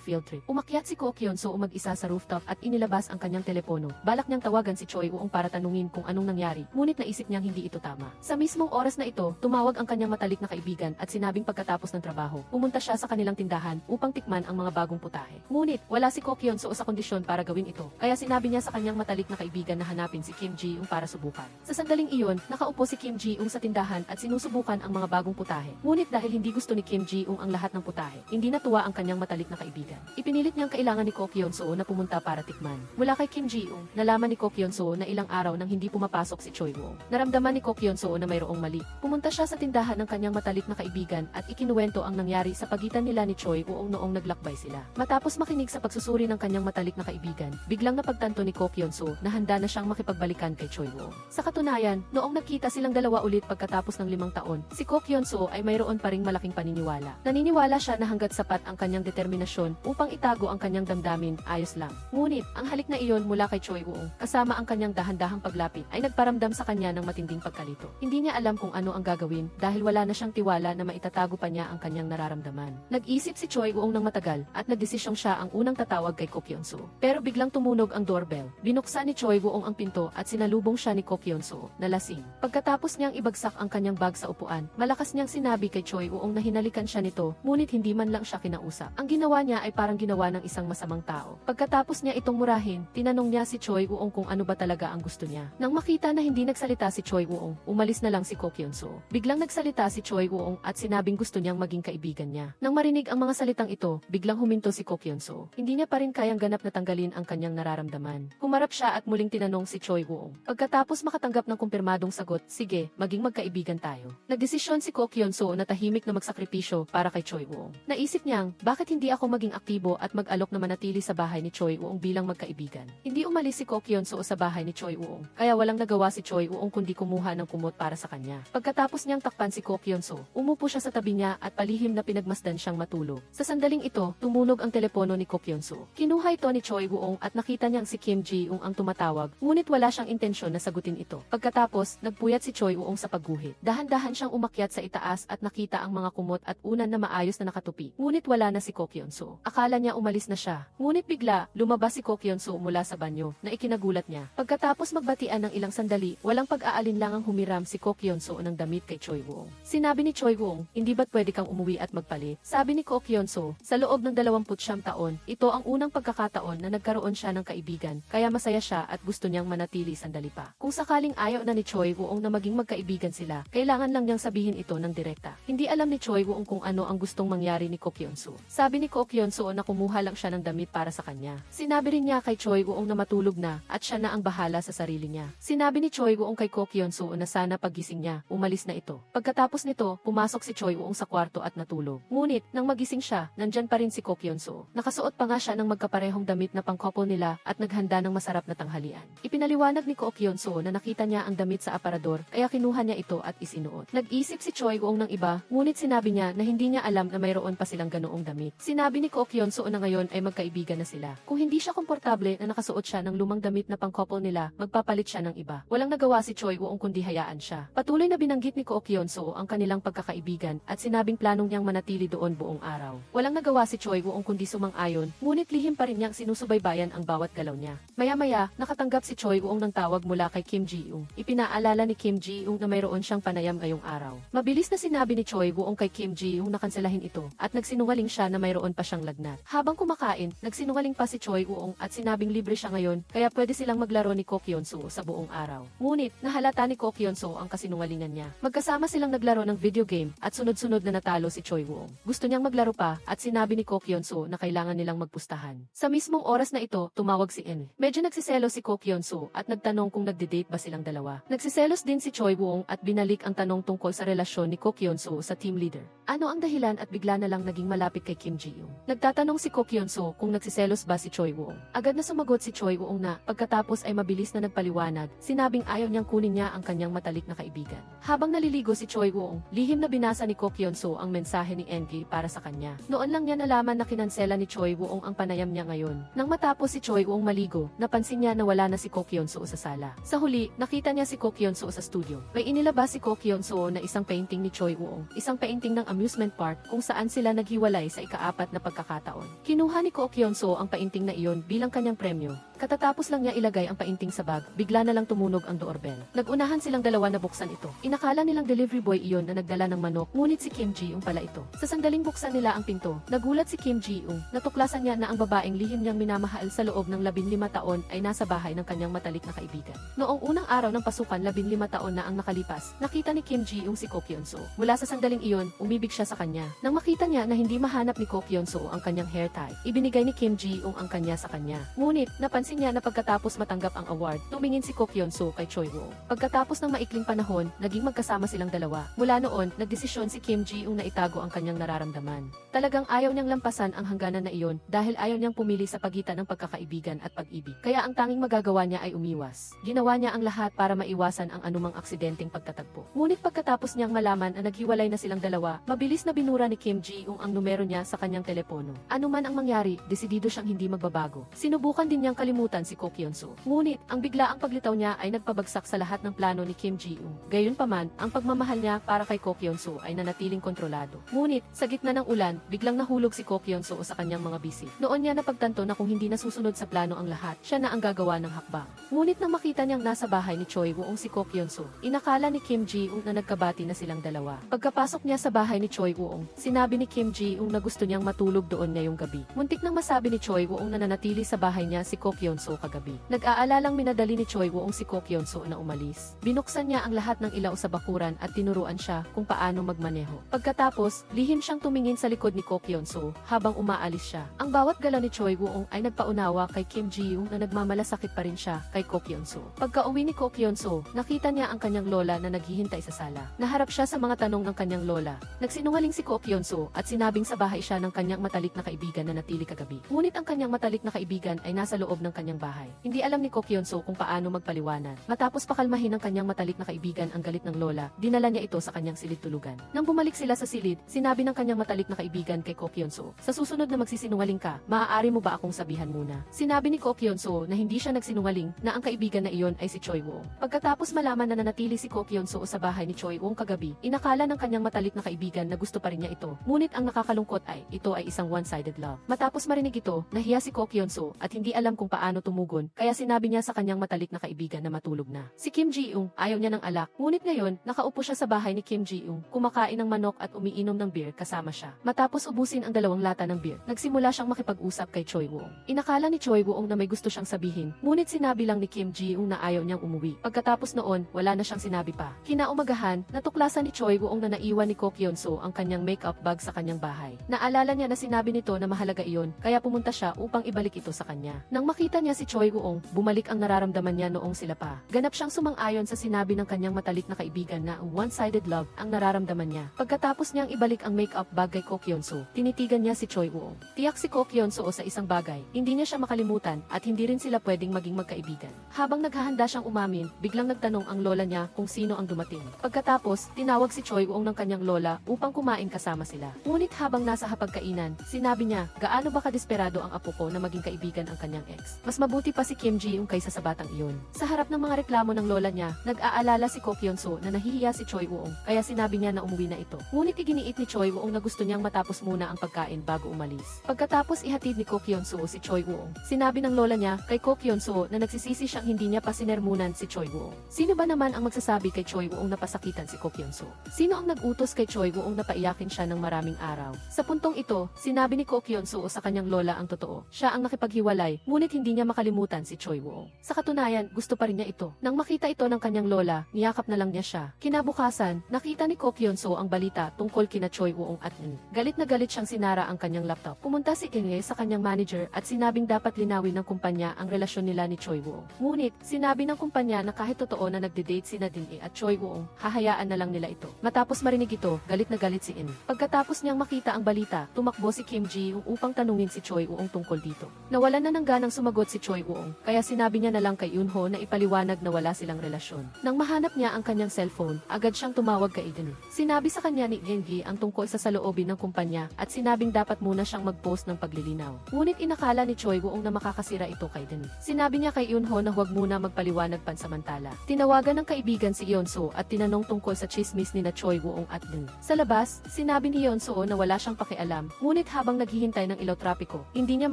field trip. Umakyat si Ko Kyun-soo mag-isa sa rooftop at inilabas ang kanyang telepono. Balak niyang tawagan si Choi Woo-ong para tanungin kung anong nangyari, ngunit naisip niyang hindi ito tama. Sa mismong oras na ito, tumawag ang kanyang matalik na kaibigan at sinabing pagkatapos ng trabaho, pumunta siya sa kanilang tindahan upang tikman ang mga bagong putahe. Ngunit, wala si Ko Kyun-soo sa kondisyon para gawin ito, kaya sinabi niya sa kanyang matalik na kaibigan na hanapin si Kim Ji-ung para subukan. Sa sandaling iyon, nakaupo si Kim Ji-ung sa tindahan at sinusubukan ang mga bagong putahe. Ngunit dahil hindi gusto ni Kim Ji-ung ang lahat ng putahe, hindi natuwa ang kanyang matalik na kaibigan. Ipinilit niyang kailangan ni Ko Kyun-soo na pumunta para tikman. Mula kay Kim Ji-ung, nalaman ni Ko Kyun-soo na ilang araw nang hindi pumapasok si Choi Woo. Naramdaman ni Ko Kyun-soo na mayroong mali. Pumunta siya sa tindahan ng kanyang matalik na kaibigan at ikinuwento ang nangyari sa pagitan nila ni Choi Woo noong naglakbay sila. Matapos makinig sa pagsusuri ng kanyang matalik na kaibigan, biglang napagtanto ni Ko Kyun-soo na handa na siyang makipagbalikan kay Choi Woo. Sa katunayan, noong nagkita silang dalawa ulit pagkatapos ng 5 taon, si Ko Kyun-soo ay mayroon pa ring malaking paniniwala. Naniniwala siya na hanggat sapat ang kanyang determinasyon upang itago ang kanyang damdamin, ayos lang. Ngunit, ang halik na iyon mula kay Choi Woo, kasama ang kanyang dahan-dahang paglapit, ay nagparamdam sa kanya ng matinding pagkalito. Hindi niya alam kung ano ang gagawin dahil wala na siyang tiwala na maitatago pa niya ang kanyang nararamdaman. Nag-isip si Choi Woo ng matagal at nagdesisyong siya ang unang tatawag kay Ko Kyun-soo. Pero biglang tumunog ang doorbell. Binuksan ni Choi Woo ang pinto at sinalubong siya ni Ko Kyun-soo na lasing. Pagkatapos niyang ibagsak ang kanyang bag sa upuan, malakas niyang sinabi kay Choi Woo na hinalikan siya nito, ngunit hindi man lang siya kinausap. Ang ginawa niya ay parang ginawa ng isang masamang tao. Pagkatapos niya itong murahin, tinanong niya si Choi Woo kung ano ba talaga ang gusto niya. Nang makita na hindi nagsalita si Choi Woo, umalis na lang si Ko Kyun-soo. Biglang nagsalita si Choi Woo at sinabing gusto niyang maging kaibigan niya. Nang marinig ang mga salitang ito, biglang huminto si Ko Kyun-soo. Hindi niya pa rin kayang ganap na tanggalin ang kanyang nararamdaman. Humarap siya at muling tinanong si Choi Woo. Pagkatapos makatanggap ng kumpirmadong sagot, sige, maging magkaibigan tayo. Nagdesisyon si Ko Kyun-soo na tahimik na magsakripisyo para kay Choi Woo. Naisip niyang, bakit hindi ako maging aktibo at mag-alok na manatili sa bahay ni Choi Woo bilang magkaibigan? Hindi umalis si Ko Kyun-soo sa bahay ni Choi Woo, kaya walang nagawa si Choi Woo kundi kumuha ng kumot para sa kanya. Pagkatapos niyang takpan si Ko Kyun-soo, umupo siya sa tabi niya at palihim na pinagmasdan siyang matulog. Sa sandaling ito, tumunog ang telepono ni Ko Kyun-soo. Kinuha ito ni Choi Woo at nakita niyang si Kim Ji-ung ang tumatawag, ngunit wala siyang intensyon na sagutin ito. Pagkatapos, nagpuyat si Choi Woo sa pagguhit. Dahan-dahan siyang umakyat sa itaas at nakita ang mga kumot at unan na maayos na nakatupi. Ngunit wala na si Ko Kyun-soo. Akala niya umalis na siya. Ngunit bigla, lumabas si Ko Kyun-soo mula sa banyo na ikinagulat niya. Pagkatapos magbatian ng ilang sandali, walang pag-aalinlangang humiram si Ko Kyun-soo ng damit kay Choi Woo. Sinabi ni Choi Woo, hindi ba't pwede kang umuwi at magpalit? Sabi ni Ko Kyun-soo, sa loob ng 29 taon, ito ang unang pagkakataon na nagkaroon siya ng kaibigan, kaya masaya siya at gusto niyang manatili sandali pa. Kung sakaling ayaw na ni Choi Woo na maging magkaibigan sila, kailangan lang niyang sabihin ito ng direkta. Hindi alam ni Choi Woo kung ano ang gustong mangyari ni Ko Kyun-soo. Sabi ni Ko Kyun-soo na kumuha lang siya ng damit para sa kanya. Sinabi rin niya kay Choi Woo na matulog na at siya na ang bahala sa sarili niya. Sinabi ni Choi Woo kay Ko Kyun-soo na sana paggising niya, umalis na ito. Pagkatapos nito, pumasok si Choi Woo sa kwarto at natulog. Ngunit, nang magising siya, nandyan pa rin si Ko Kyun-soo. Nakasuot pa nga siya ng magkaparehong damit na pang-couple nila at naghanda ng masarap na tanghalian. Ipinaliwanag ni Ko Kyun-soo na nakita niya ang damit sa aparador, kaya kinuha niya ito at isinuot. Nag-isip si Choi Woo ng iba, ngunit sinabi niya na hindi niya alam na mayroon pa silang ganoong damit. Sinabi ni Ko Kyun-soo na ngayon ay magkaibigan na sila. Kung hindi siya komportable na nakasuot siya ng lumang damit na pang-couple nila, magpapalit siya ng iba. Walang nagawa si Choi Woo kundi hayaan siya. Patuloy na binanggit ni Ko Kyun-soo ang kanilang pagkakaibigan at sinabing planong niyang manatili doon buong araw. Walang nagawa si Choi Woo kundi sumang-ayon, ngunit lihim pa rin niyang sinusubaybayan ang bawat galaw niya. Maya-maya, nakatanggap si Choi Woo ng tawag mula kay Kim Ji-ung. Ipinaalala ni Kim Ji-ung na mayroon siyang panayam ngayong araw. Mabilis na sinabi ni Choi Woo kay Kim Ji-ung na kanselahin ito at nagsinungaling siya na mayroon pa siyang lagnat. Habang kumakain, nagsinungaling pa si Choi Woo at sinabing libre siya ngayon kaya pwede silang maglaro ni Ko Kyun-soo sa buong araw. Ngunit, nahalata ni Ko Kyun-soo ang kasinungalingan niya. Magkasama silang naglaro ng video game at sunod-sunod na natalo si Choi Woo. Gusto niyang maglaro pa at sinabi ni Ko Kyun-soo na kailangan nilang magpustahan. Sa mismong oras na ito, tumawag si En. Medyo nagsiselo si Ko Kyun-soo Kyun-soo at nagtanong kung nagde-date ba silang dalawa. Nagsiselos din si Choi Woo-ung at binalik ang tanong tungkol sa relasyon ni Ko Kyun-soo sa team leader. Ano ang dahilan at bigla na lang naging malapit kay Kim Ji-young? Nagtatanong si Ko Kyun-soo kung nagsiselos ba si Choi Woo-ung. Agad na sumagot si Choi Woo-ung na pagkatapos ay mabilis na nagpaliwanag, sinabing ayaw niyang kunin niya ang kanyang matalik na kaibigan. Habang naliligo si Choi Woo-ung, lihim na binasa ni Ko Kyun-soo ang mensahe ni NK para sa kanya. Noon lang niya nalaman na kinansela ni Choi Woo-ung ang panayam niya ngayon. Nang matapos si Choi Woo-ung maligo, napansin niya na wala na si Ko Kyun-soo sa sala. Sa huli, nakita niya si Ko Kyun-soo sa studio. May inilabas si Ko Kyun-soo na isang painting ni Choi Woo-ung, isang painting ng amusement park kung saan sila naghiwalay sa ika-4 na pagkakataon. Kinuha ni Ko Kyun-soo ang painting na iyon bilang kanyang premyo. Katatapos lang niya ilagay ang painting sa bag, bigla na lang tumunog ang doorbell. Nagunahan silang dalawa na buksan ito. Inakala nilang delivery boy iyon na nagdala ng manok, ngunit si Kim Ji-young pala ito. Sa sandaling buksan nila ang pinto, nagulat si Kim Ji-young. Natuklasan niya na ang babaeng lihim niyang minamahal sa loob ng 15 taon ay nasa bahay ng kanyang matalik na kaibigan. Noong unang araw ng pasukan, 15 taon na ang nakalipas, nakita ni Kim Ji-young si Ko Kyun-soo. Mula sa sandaling iyon, umibig siya sa kanya. Nang makita niya na hindi mahanap ni Ko Kyun-soo ang kanyang hair tie, ibinigay ni Kim Ji-young ang kanya sa kanya. Ngunit, napansin niya na pagkatapos matanggap ang award, tumingin si Ko Kyun-soo kay Choi Woo. Pagkatapos ng maikling panahon, naging magkasama silang dalawa. Mula noon, nagdesisyon si Kim Ji-young na itago ang kanyang nararamdaman. Talagang ayaw niyang lampasan ang hangganan na iyon dahil ayaw niyang pumili sa pagitan ng pagkakaibigan at pag-ibig. Kaya ang tanging magagawa niya ay umiwas. Ginawa niya ang lahat para maiwasan ang anumang aksidenteng pagtatagpo. Ngunit pagkatapos niyang malaman na naghiwalay na silang dalawa, mabilis na binura ni Kim Ji-young ang numero niya sa kanyang telepono. Ano man ang mangyari, desidido siyang hindi magbabago. Sinubukan din niyang kalimutan si Ko Kyun-soo. Ngunit, ang biglaang paglitaw niya ay nagpabagsak sa lahat ng plano ni Kim Ji-young. Gayunpaman, ang pagmamahal niya para kay Ko Kyun-soo ay nanatiling kontrolado. Ngunit, sa gitna ng ulan, biglang nahulog si Ko Kyun-soo sa kanyang mga bisig. Noon niya napagtanto na kung hindi nasusunod sa plano ang lahat, siya na ang gagawa ng hakbang. Ngunit nang makita niyang nasa bahay ni Choi Woo-ung si Ko Kyun-soo, inakala ni Kim Ji-young na nagkabati na silang dalawa. Pagkapasok niya sa bahay ni Choi Woo-ung, sinabi ni Kim Ji-young na gusto niyang matulog doon ngayong gabi. Muntik nang masabi ni Choi Woo-ung na nanatili sa bahay niya si Ko Kyun-soo kagabi. Nag-aalalang minadali ni Choi Woo-ung si Ko Kyun-soo na umalis. Binuksan niya ang lahat ng ilaw sa bakuran at tinuruan siya kung paano magmaneho. Pagkatapos, lihim siyang tumingin sa likod ni Ko Kyun-soo habang umaalis siya. Ang bawat galaw ni Choi Woo-ung ay nagpaunawa kay Kim Ji-young na nagmamalasakit pa rin siya kay Ko Kyun-soo. Pagka-uwi ni Ko Kyun-soo, nakita niya ang kanyang lola na naghihintay sa sala. Naharap siya sa mga tanong ng kanyang lola. Nagsinungaling si Ko Kyun-soo at sinabing sa bahay siya ng kanyang matalik na kaibigan na natili kagabi. Ngunit ang kanyang matalik na kaibigan ay nasa loob ng kanyang bahay. Hindi alam ni Ko Kyun-soo kung paano magpaliwanag. Matapos pakalmahin ng kanyang matalik na kaibigan ang galit ng lola, dinala niya ito sa kanyang silid tulugan. Nang bumalik sila sa silid, sinabi ng kanyang matalik na kaibigan kay Ko Kyun-soo, "Sa susunod na magsisinungaling ka, maaari mo ba akong sabihan muna?" Sinabi ni Ko Kyun-soo na hindi siya nagsinungaling, na ang kaibigan na iyon ay si Choi Woo. Pagkatapos malaman na nanatili si Ko Kyun-soo sa bahay ni Choi Woo kagabi, inakala ng kanyang matalik na kaibigan na gusto pa rin niya ito. Ngunit ang nakakalungkot ay, ito ay isang one-sided love. Matapos marinig ito, nahiya si Ko Kyun-soo at hindi alam kung paano tumugon, kaya sinabi niya sa kanyang matalik na kaibigan na matulog na. Si Kim Ji-young, ayaw niya ng alak, ngunit ngayon, nakaupo siya sa bahay ni Kim Ji-young, kumakain ng manok at umiinom ng beer kasama siya. Matapos ubusin ang 2 lata ng beer, nagsimula siyang makipag-usap kay Choi Woo. Inakala ni Choi Woo na may gusto siyang sabihin, ngunit sinabi lang ni Kim Ji-young na ayaw niyang umuwi. Pagkatapos noon, wala na siyang sinabi pa. Kinaumagahan, natuklasan ni Choi Woo na naiwan ni Ko Kyun-soo ang kanyang makeup bag sa kanyang bahay. Naalala niya na sinabi nito na mahalaga iyon, kaya pumunta siya upang ibalik ito sa kanya. Nang makita niya si Choi Woo, bumalik ang nararamdaman niya noong sila pa. Ganap siyang sumang-ayon sa sinabi ng kanyang matalik na kaibigan na one-sided love ang nararamdaman niya. Pagkatapos niyang ibalik ang makeup bag kay Ko Kyun-soo, tinitigan niya si Choi Woo. Tiyak si Ko Kyun-soo sa isang bagay, hindi niya siya makalimutan at hindi rin sila pwedeng maging magkaibigan. Habang naghahanda siyang umamin, biglang nagtanong ang lola niya kung sino ang dumating. Pagkatapos, tinawag si Choi Woo ng kanyang lola upang kumain kasama sila. Ngunit habang nasa hapagkainan, sinabi niya, gaano ba kadesperado ang apo ko na maging kaibigan ang kanyang ex. Mas mabuti pa si Kim Ji-young kaysa sa batang iyon. Sa harap ng mga reklamo ng lola niya, nag-aalala si Ko Kyun-soo na nahihiya si Choi Woo, kaya sinabi niya na umuwi na ito. Ngunit iginiit ni Choi Woo na gusto niyang matapos muna ang pagkain bago umalis. Pagkatapos ihatid ni Ko Kyun-soo si Choi Woo, sinabi ng lola niya kay Ko Kyun-soo na nagsisisi siyang hindi niya pa sinermunan si Choi Woo. Sino ba naman ang magsasabi kay Choi Woo na pasakitan si Ko Kyun-soo? Sino ang nag-utos kay Choi Woo na paiyakin siya ng maraming araw? Sa puntong ito, sinabi ni Ko Kyun-soo sa kanyang lola ang totoo. Siya ang nakipaghiwalay, ngunit hindi hindi niya makalimutan si Choi Woo. Sa katunayan, gusto pa rin niya ito. Nang makita ito ng kanyang lola, niyakap na lang niya siya. Kinabukasan, nakita ni Ko Kyun-soo ang balita tungkol kina Choi Woo at Ng. Galit na galit siyang sinara ang kanyang laptop. Pumunta si Inge sa kanyang manager at sinabing dapat linawin ng kumpanya ang relasyon nila ni Choi Woo. Ngunit, sinabi ng kumpanya na kahit totoo na nagde-date sina Ding at Choi Woo, hahayaan na lang nila ito. Matapos marinig ito, galit na galit si In. Pagkatapos niyang makita ang balita, tumakbo si Kim Ji-young upang tanungin si Choi Woo tungkol dito. Nawalan na ng ganang sumagot si Choi Woo, kaya sinabi niya na lang kay Eunho na ipaliwanag na wala silang relasyon. Nang mahanap niya ang kanyang cellphone, agad siyang tumawag kay Eden. Sinabi sa kanya ni Gengi ang tungkol sa saloobin ng kumpanya at sinabing dapat muna siyang mag-post ng paglilinaw. Ngunit inakala ni Choi Woo na makakasira ito kay Eden. Sinabi niya kay Eunho na huwag muna magpaliwanag pansamantala. Tinawagan ng kaibigan si Yeonso at tinanong tungkol sa chismis ni na Choi Woo at Eden. Sa labas, sinabi ni Yeonso na wala siyang pakialam, ngunit habang naghihintay ng ilaw trapiko, hindi niya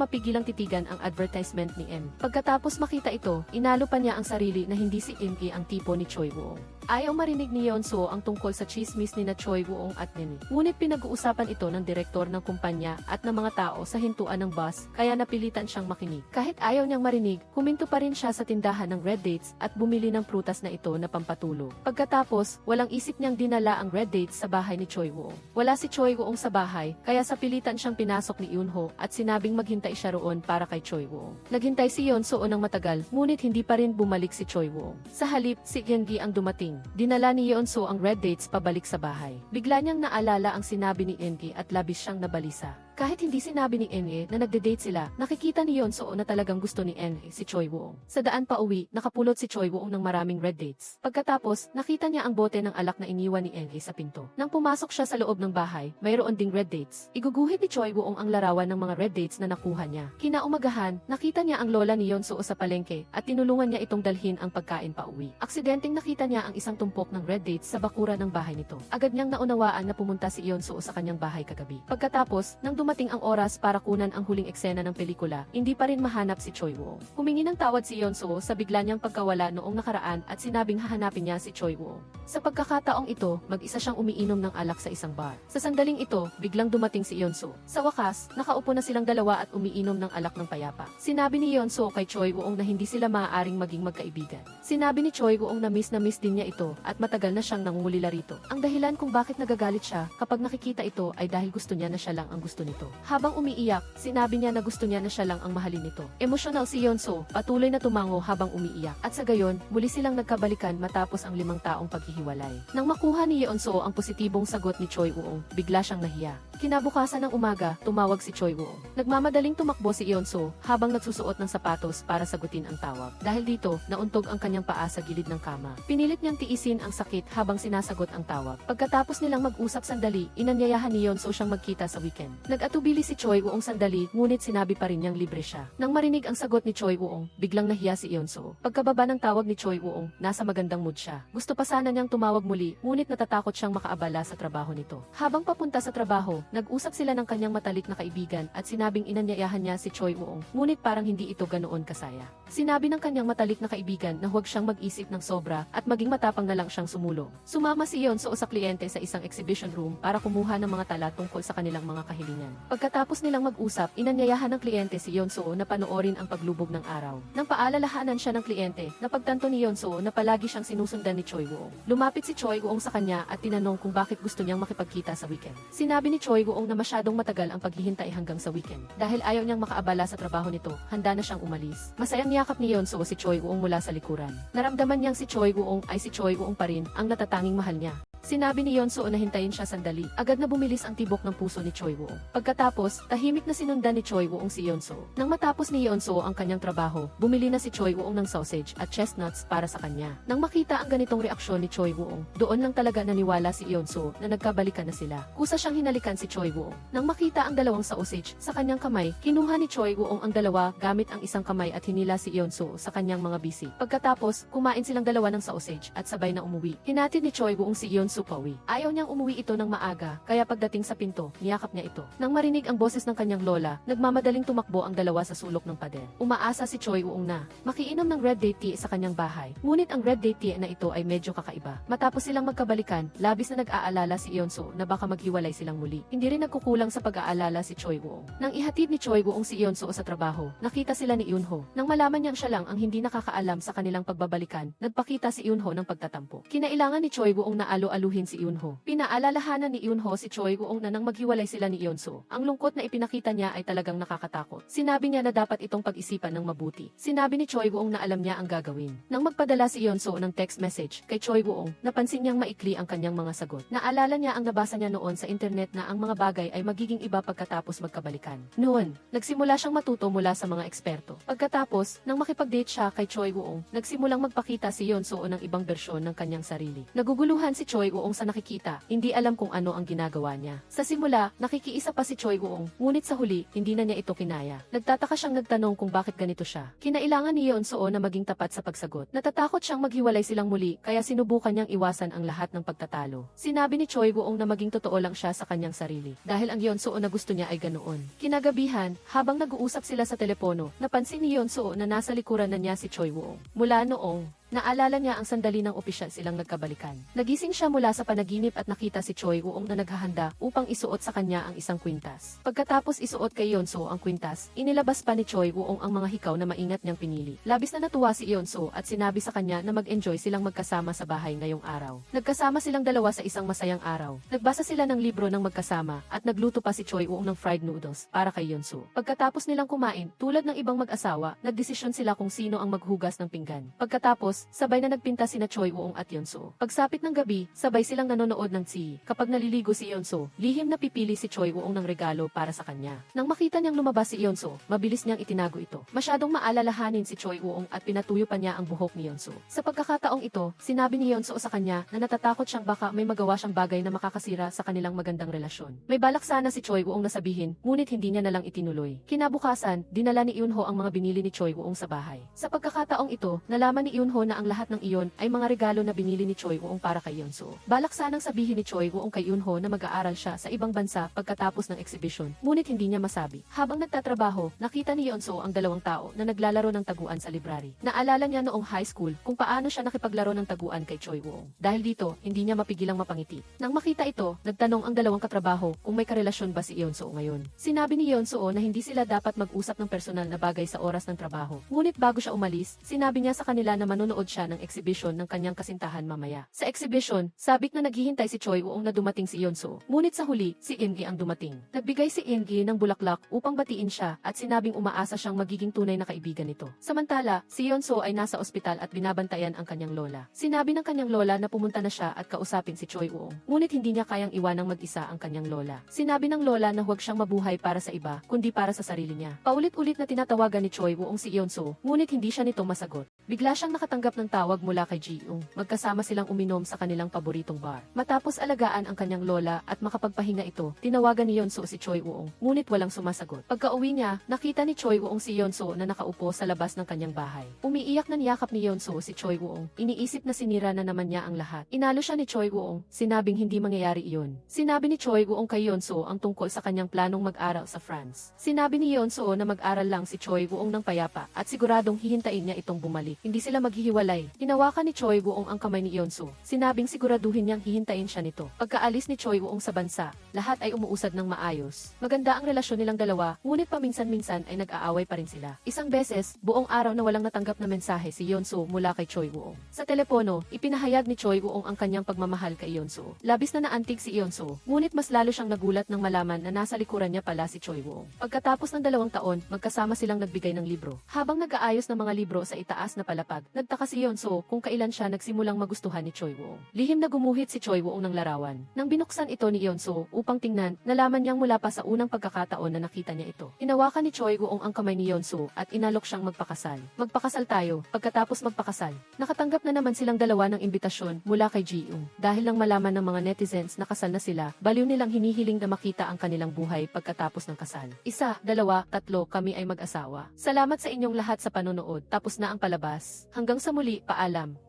mapigilang titigan ang advertisement ni M. Pagkatapos makita ito, inalo pa niya ang sarili na hindi si Inki ang tipo ni Choi Woo. Ayaw marinig ni Yeonso ang tungkol sa chismis ni na Choi Woo at Nini. Ngunit pinag-uusapan ito ng direktor ng kumpanya at ng mga tao sa hintuan ng bus, kaya napilitan siyang makinig. Kahit ayaw niyang marinig, huminto pa rin siya sa tindahan ng red dates at bumili ng prutas na ito na pampatulog. Pagkatapos, walang isip niyang dinala ang red dates sa bahay ni Choi Woo. Wala si Choi Woo sa bahay, kaya sa pilitan siyang pinasok ni Eunho at sinabing maghintay siya roon para kay Choi Woo. Naghintay si Yeonso ng matagal, ngunit hindi pa rin bumalik si Choi Woo. Sa halip, si Gengi ang dumating. Dinala ni Yeonso ang red dates pabalik sa bahay. Bigla niyang naalala ang sinabi ni Gengi at labis siyang nabalisa. Kahit hindi sinabi ni Enge na nagde-date sila, nakikita ni Yeonso na talagang gusto ni Enge si Choi Woo. Sa daan pa uwi, nakapulot si Choi Woo ng maraming red dates. Pagkatapos, nakita niya ang bote ng alak na iniwan ni Enge sa pinto. Nang pumasok siya sa loob ng bahay, mayroon ding red dates. Iguguhit ni Choi Woo ang larawan ng mga red dates na nakuha niya. Kinaumagahan, nakita niya ang lola ni Yeonso sa palengke at tinulungan niya itong dalhin ang pagkain pa uwi. Aksidenteng nakita niya ang isang tumpok ng red dates sa bakuran ng bahay nito. Agad niyang naunawaan na pumunta si Yeonso sa kanyang bahay kagabi. Pagkatapos, nang dumating ang oras para kunan ang huling eksena ng pelikula, hindi pa rin mahanap si Choi Woo. Humingi ng tawad si Yeonso sa bigla niyang pagkawala noong nakaraan at sinabing hahanapin niya si Choi Woo. Sa pagkakataong ito, mag-isa siyang umiinom ng alak sa isang bar. Sa sandaling ito, biglang dumating si Yeonso. Sa wakas, nakaupo na silang dalawa at umiinom ng alak ng payapa. Sinabi ni Yeonso kay Choi Woo na hindi sila maaaring maging magkaibigan. Sinabi ni Choi Woo na miss din niya ito at matagal na siyang nangungulila rito. Ang dahilan kung bakit nagagalit siya kapag nakikita ito ay dahil gusto niya na siya lang ang gusto nito. Habang umiiyak, sinabi niya na gusto niya na siya lang ang mahalin nito. Emosyonal si Yeonso, patuloy na tumango habang umiiyak. At sa gayon, muli silang nagkabalikan matapos ang 5 taong paghihiwalay. Nang makuha ni Yeonso ang positibong sagot ni Choi Woo, bigla siyang nahiya. Kinabukasan ng umaga, tumawag si Choi Woo. Nagmamadaling tumakbo si Yeonso habang nagsusuot ng sapatos para sagutin ang tawag. Dahil dito, nauntog ang kanyang paa sa gilid ng kama. Pinilit niyang tiisin ang sakit habang sinasagot ang tawag. Pagkatapos nilang mag-usap sandali, inanyayahan ni Yeonso siyang magkita sa weekend. Nag-atubili si Choi Woo sandali, ngunit sinabi pa rin niyang libre siya. Nang marinig ang sagot ni Choi Woo, biglang nahiya si Yeonso. Pagkababa ng tawag ni Choi Woo, nasa magandang mood siya. Gusto pa sana niyang tumawag muli, ngunit natatakot siyang makaabala sa trabaho nito. Habang papunta sa trabaho, nag-usap sila ng kanyang matalik na kaibigan at sinabing inanyayahan niya si Choi Woo, ngunit parang hindi ito ganoon kasaya. Sinabi ng kanyang matalik na kaibigan na huwag siyang mag-isip ng sobra at maging matapang na lang siyang sumulong. Sumama si Yeonso sa kliyente sa isang exhibition room para kumuha ng mga tala tungkol sa kanilang mga kahilingan. Pagkatapos nilang mag-usap, inanyayahan ng kliyente si Yeonso na panoorin ang paglubog ng araw. Nang paalalahanan siya ng kliyente, napagtanto ni Yeonso na palagi siyang sinusundan ni Choi Woo. Lumapit si Choi Woo sa kanya at tinanong kung bakit gusto niyang makipagkita sa weekend. Sinabi ni Choi Woo na masyadong matagal ang paghihintay hanggang sa weekend. Dahil ayaw niyang makaabala sa trabaho nito, handa na siyang umalis. Masayang niyakap ni Yeonso si Choi Woo mula sa likuran. Naramdaman niyang si Choi Woo ay si Choi Woo pa rin ang natatanging mahal niya. Sinabi ni Yeonso na hintayin siya sandali. Agad na bumilis ang tibok ng puso ni Choi Woo. Pagkatapos, tahimik na sinundan ni Choi Woo si Yeonso. Nang matapos ni Yeonso ang kanyang trabaho, bumili na si Choi Woo ng sausage at chestnuts para sa kanya. Nang makita ang ganitong reaksyon ni Choi Woo, doon lang talaga naniwala si Yeonso na nagkabalikan na sila. Kusa siyang hinalikan si Choi Woo. Nang makita ang dalawang sausage sa kanyang kamay, kinuha ni Choi Woo ang dalawa gamit ang isang kamay at hinila si Yeonso sa kanyang mga bisi. Pagkatapos, kumain silang dalawa ng sausage at sabay na umuwi. Hinatid ni Choi Woo si Yeonso Yeonsu pauwi. Ayaw niyang umuwi ito ng maaga, kaya pagdating sa pinto, niyakap niya ito. Nang marinig ang boses ng kanyang lola, nagmamadaling tumakbo ang dalawa sa sulok ng pader. Umaasa si Choi Woo-ong na makiinom ng red day tea sa kanyang bahay. Ngunit ang red day tea na ito ay medyo kakaiba. Matapos silang magkabalikan, labis na nag-aalala si Yeonsu na baka maghiwalay silang muli. Hindi rin nagkukulang sa pag-aalala si Choi Woo-ong. Nang ihatid ni Choi Woo-ong si Yeonsu sa trabaho, nakita sila ni Eunho. Nang malaman niyang siya lang ang hindi nakakaalam sa kanilang pagbabalikan, nagpakita si Eunho ng pagtatampo. Kinailangan ni Choi Woo-ong na alo-aluhin si Eunho. Pinaalalahanan ni Eunho si Choi Woo-ong na nang maghiwalay sila ni Yeonsu. Ang lungkot na ipinakita niya ay talagang nakakatakot. Sinabi niya na dapat itong pag-isipan ng mabuti. Sinabi ni Choi Woo-ong na alam niya ang gagawin. Nang magpadala si Yeonsu ng text message kay Choi Woo-ong, napansin niyang maikli ang kanyang mga sagot. Naalala niya ang nabasa niya noon sa internet na ang mga bagay ay magiging iba pagkatapos magkabalikan. Noon, nagsimula siyang matuto mula sa mga eksperto. Pagkatapos, nang makipag-date siya kay Choi Woo-ong, nagsimulang magpakita si Yeonsu ng ibang bersyon ng kanyang sarili. Naguguluhan si Choi Woo-ong sa nakikita, hindi alam kung ano ang ginagawa niya. Sa simula, nakikiisa pa si Choi Woo-ong, ngunit sa huli, hindi na niya ito kinaya. Nagtataka siyang nagtanong kung bakit ganito siya. Kinailangan ni Yeonsu na maging tapat sa pagsagot. Natatakot siyang maghiwalay silang muli, kaya sinubukan niyang iwasan ang lahat ng pagtatalo. Sinabi ni Choi Woo-ong na maging totoo lang siya sa kanyang sarili, dahil ang Yeonsu na gusto niya ay ganoon. Kinagabihan, habang nag-uusap sila sa telepono, napansin ni Yeonsu na nasa likuran na niya si Choi Woo-ong. Mula noong naalala niya ang sandali ng opisyal silang nagkabalikan. Nagising siya mula sa panaginip at nakita si Choi Woo-ong na naghahanda upang isuot sa kanya ang isang kwintas. Pagkatapos isuot kay Yeonsu ang kwintas, inilabas pa ni Choi Woo-ong ang mga hikaw na maingat niyang pinili. Labis na natuwa si Yeonsu at sinabi sa kanya na mag-enjoy silang magkasama sa bahay ngayong araw. Nagkasama silang dalawa sa isang masayang araw. Nagbasa sila ng libro ng magkasama at nagluto pa si Choi Woo-ong ng fried noodles para kay Yeonsu. Pagkatapos nilang kumain, tulad ng ibang mag-asawa, nagdesisyon sila kung sino ang maghugas ng pinggan. Pagkatapos, sabay na nagpinta sina Choi Woo-ong at Yeonsu. Pagsapit ng gabi, sabay silang nanonood ng TV. Kapag naliligo si Yeonsu, lihim na pipili si Choi Woo-ong ng regalo para sa kanya. Nang makita niyang lumabas si Yeonsu, mabilis niyang itinago ito. Masyadong maalalahanin si Choi Woo-ong at pinatuyo pa niya ang buhok ni Yeonsu. Sa pagkakataong ito, sinabi ni Yeonsu sa kanya na natatakot siyang baka may magawa siyang bagay na makakasira sa kanilang magandang relasyon. May balak sana si Choi Woo-ong na sabihin, ngunit hindi niya nalang itinuloy. Kinabukasan, dinala ni Eunho ang mga binili ni Choi Woo-ong sa bahay. Sa pagkakataong ito, nalaman ni Eunho na ang lahat ng iyon ay mga regalo na binili ni Choi Woo-ong para kay Yeonsu. Balak sanang sabihin ni Choi Woo-ong kay Eunho na mag-aaral siya sa ibang bansa pagkatapos ng exhibition, ngunit hindi niya masabi. Habang nagtatrabaho, nakita ni Yeonsu ang dalawang tao na naglalaro ng taguan sa library. Naalala niya noong high school kung paano siya nakipaglaro ng taguan kay Choi Woo-ong. Dahil dito, hindi niya mapigilang mapangiti. Nang makita ito, nagtanong ang dalawang katrabaho kung may karelasyon ba si Yeonsu ngayon. Sinabi ni Yeonsu na hindi sila dapat mag-usap ng personal na bagay sa oras ng trabaho. Ngunit bago siya umalis, sinabi niya sa kanila na manonood siya ng exhibition ng kanyang kasintahan mamaya. Sa exhibition, sabik na naghihintay si Choi Woo-ong na dumating si Yeonsu. Ngunit sa huli, si Eun-gi ang dumating. Nagbigay si Eun-gi ng bulaklak upang batiin siya at sinabing umaasa siyang magiging tunay na kaibigan nito. Samantala, si Yeonsu ay nasa ospital at binabantayan ang kanyang lola. Sinabi ng kanyang lola na pumunta na siya at kausapin si Choi Woo-ong. Ngunit hindi niya kayang iwanang mag-isa ang kanyang lola. Sinabi ng lola na huwag siyang mabuhay para sa iba, kundi para sa sarili niya. Paulit-ulit na tinatawagan ni Choi Woo-ong si Yeonsu, ngunit hindi siya nito masagot. Bigla siyang nakatanggap ng tawag mula kay Ji-young. Magkasama silang uminom sa kanilang paboritong bar. Matapos alagaan ang kanyang lola at makapagpahinga ito, tinawagan ni Yeonsu si Choi Woo-ong, ngunit walang sumasagot. Pagka-uwi niya, nakita ni Choi Woo-ong si Yeonsu na nakaupo sa labas ng kanyang bahay. Umiiyak na niyakap ni Yeonsu si Choi Woo-ong. Iniisip na sinira na naman niya ang lahat. Inalo siya ni Choi Woo-ong, sinabing hindi mangyayari iyon. Sinabi ni Choi Woo-ong kay Yeonsu ang tungkol sa kanyang planong mag-aral sa France. Sinabi ni Yeonsu na mag-aral lang si Choi Woo-ong ng payapa at siguradong hihintayin niya itong bumalik. Hindi sila maghihiwalay. Hinawakan ni Choi Woo-ong ang kamay ni Yeonsu. Sinabing siguraduhin niyang hihintayin siya nito. Pagkaalis ni Choi Woo-ong sa bansa, lahat ay umuusad ng maayos. Maganda ang relasyon nilang dalawa, ngunit paminsan-minsan ay nag-aaway pa rin sila. Isang beses, buong araw na walang natanggap na mensahe si Yeonsu mula kay Choi Woo-ong. Sa telepono, ipinahayag ni Choi Woo-ong ang kanyang pagmamahal kay Yeonsu. Labis na naantig si Yeonsu, ngunit mas lalo siyang nagulat nang malaman na nasa likuran niya pala si Choi Woo-ong. Pagkatapos ng 2 taon, magkasama silang nagbigay ng libro. Habang nag-aayos ng mga libro sa itaas na palapag, nagtaka si Yeonsu kung kailan siya nagsimulang magustuhan ni Choi Woo-ong. Lihim na gumuhit si Choi Woo-ong ng larawan. Nang binuksan ito ni Yeonsu upang tingnan, nalaman niyang mula pa sa unang pagkakataon na nakita niya ito. Hinawakan ni Choi Woo-ong ang kamay ni Yeonsu at inalok siyang magpakasal. Magpakasal tayo. Pagkatapos magpakasal, nakatanggap na naman silang dalawa ng imbitasyon mula kay Ji-young. Dahil lang malaman ng mga netizens na kasal na sila, baliw nilang hinihiling na makita ang kanilang buhay pagkatapos ng kasal. 1, 2, 3, kami ay mag-asawa. Salamat sa inyong lahat sa panonood. Tapos na ang palabas. Hanggang sa muli, paalam.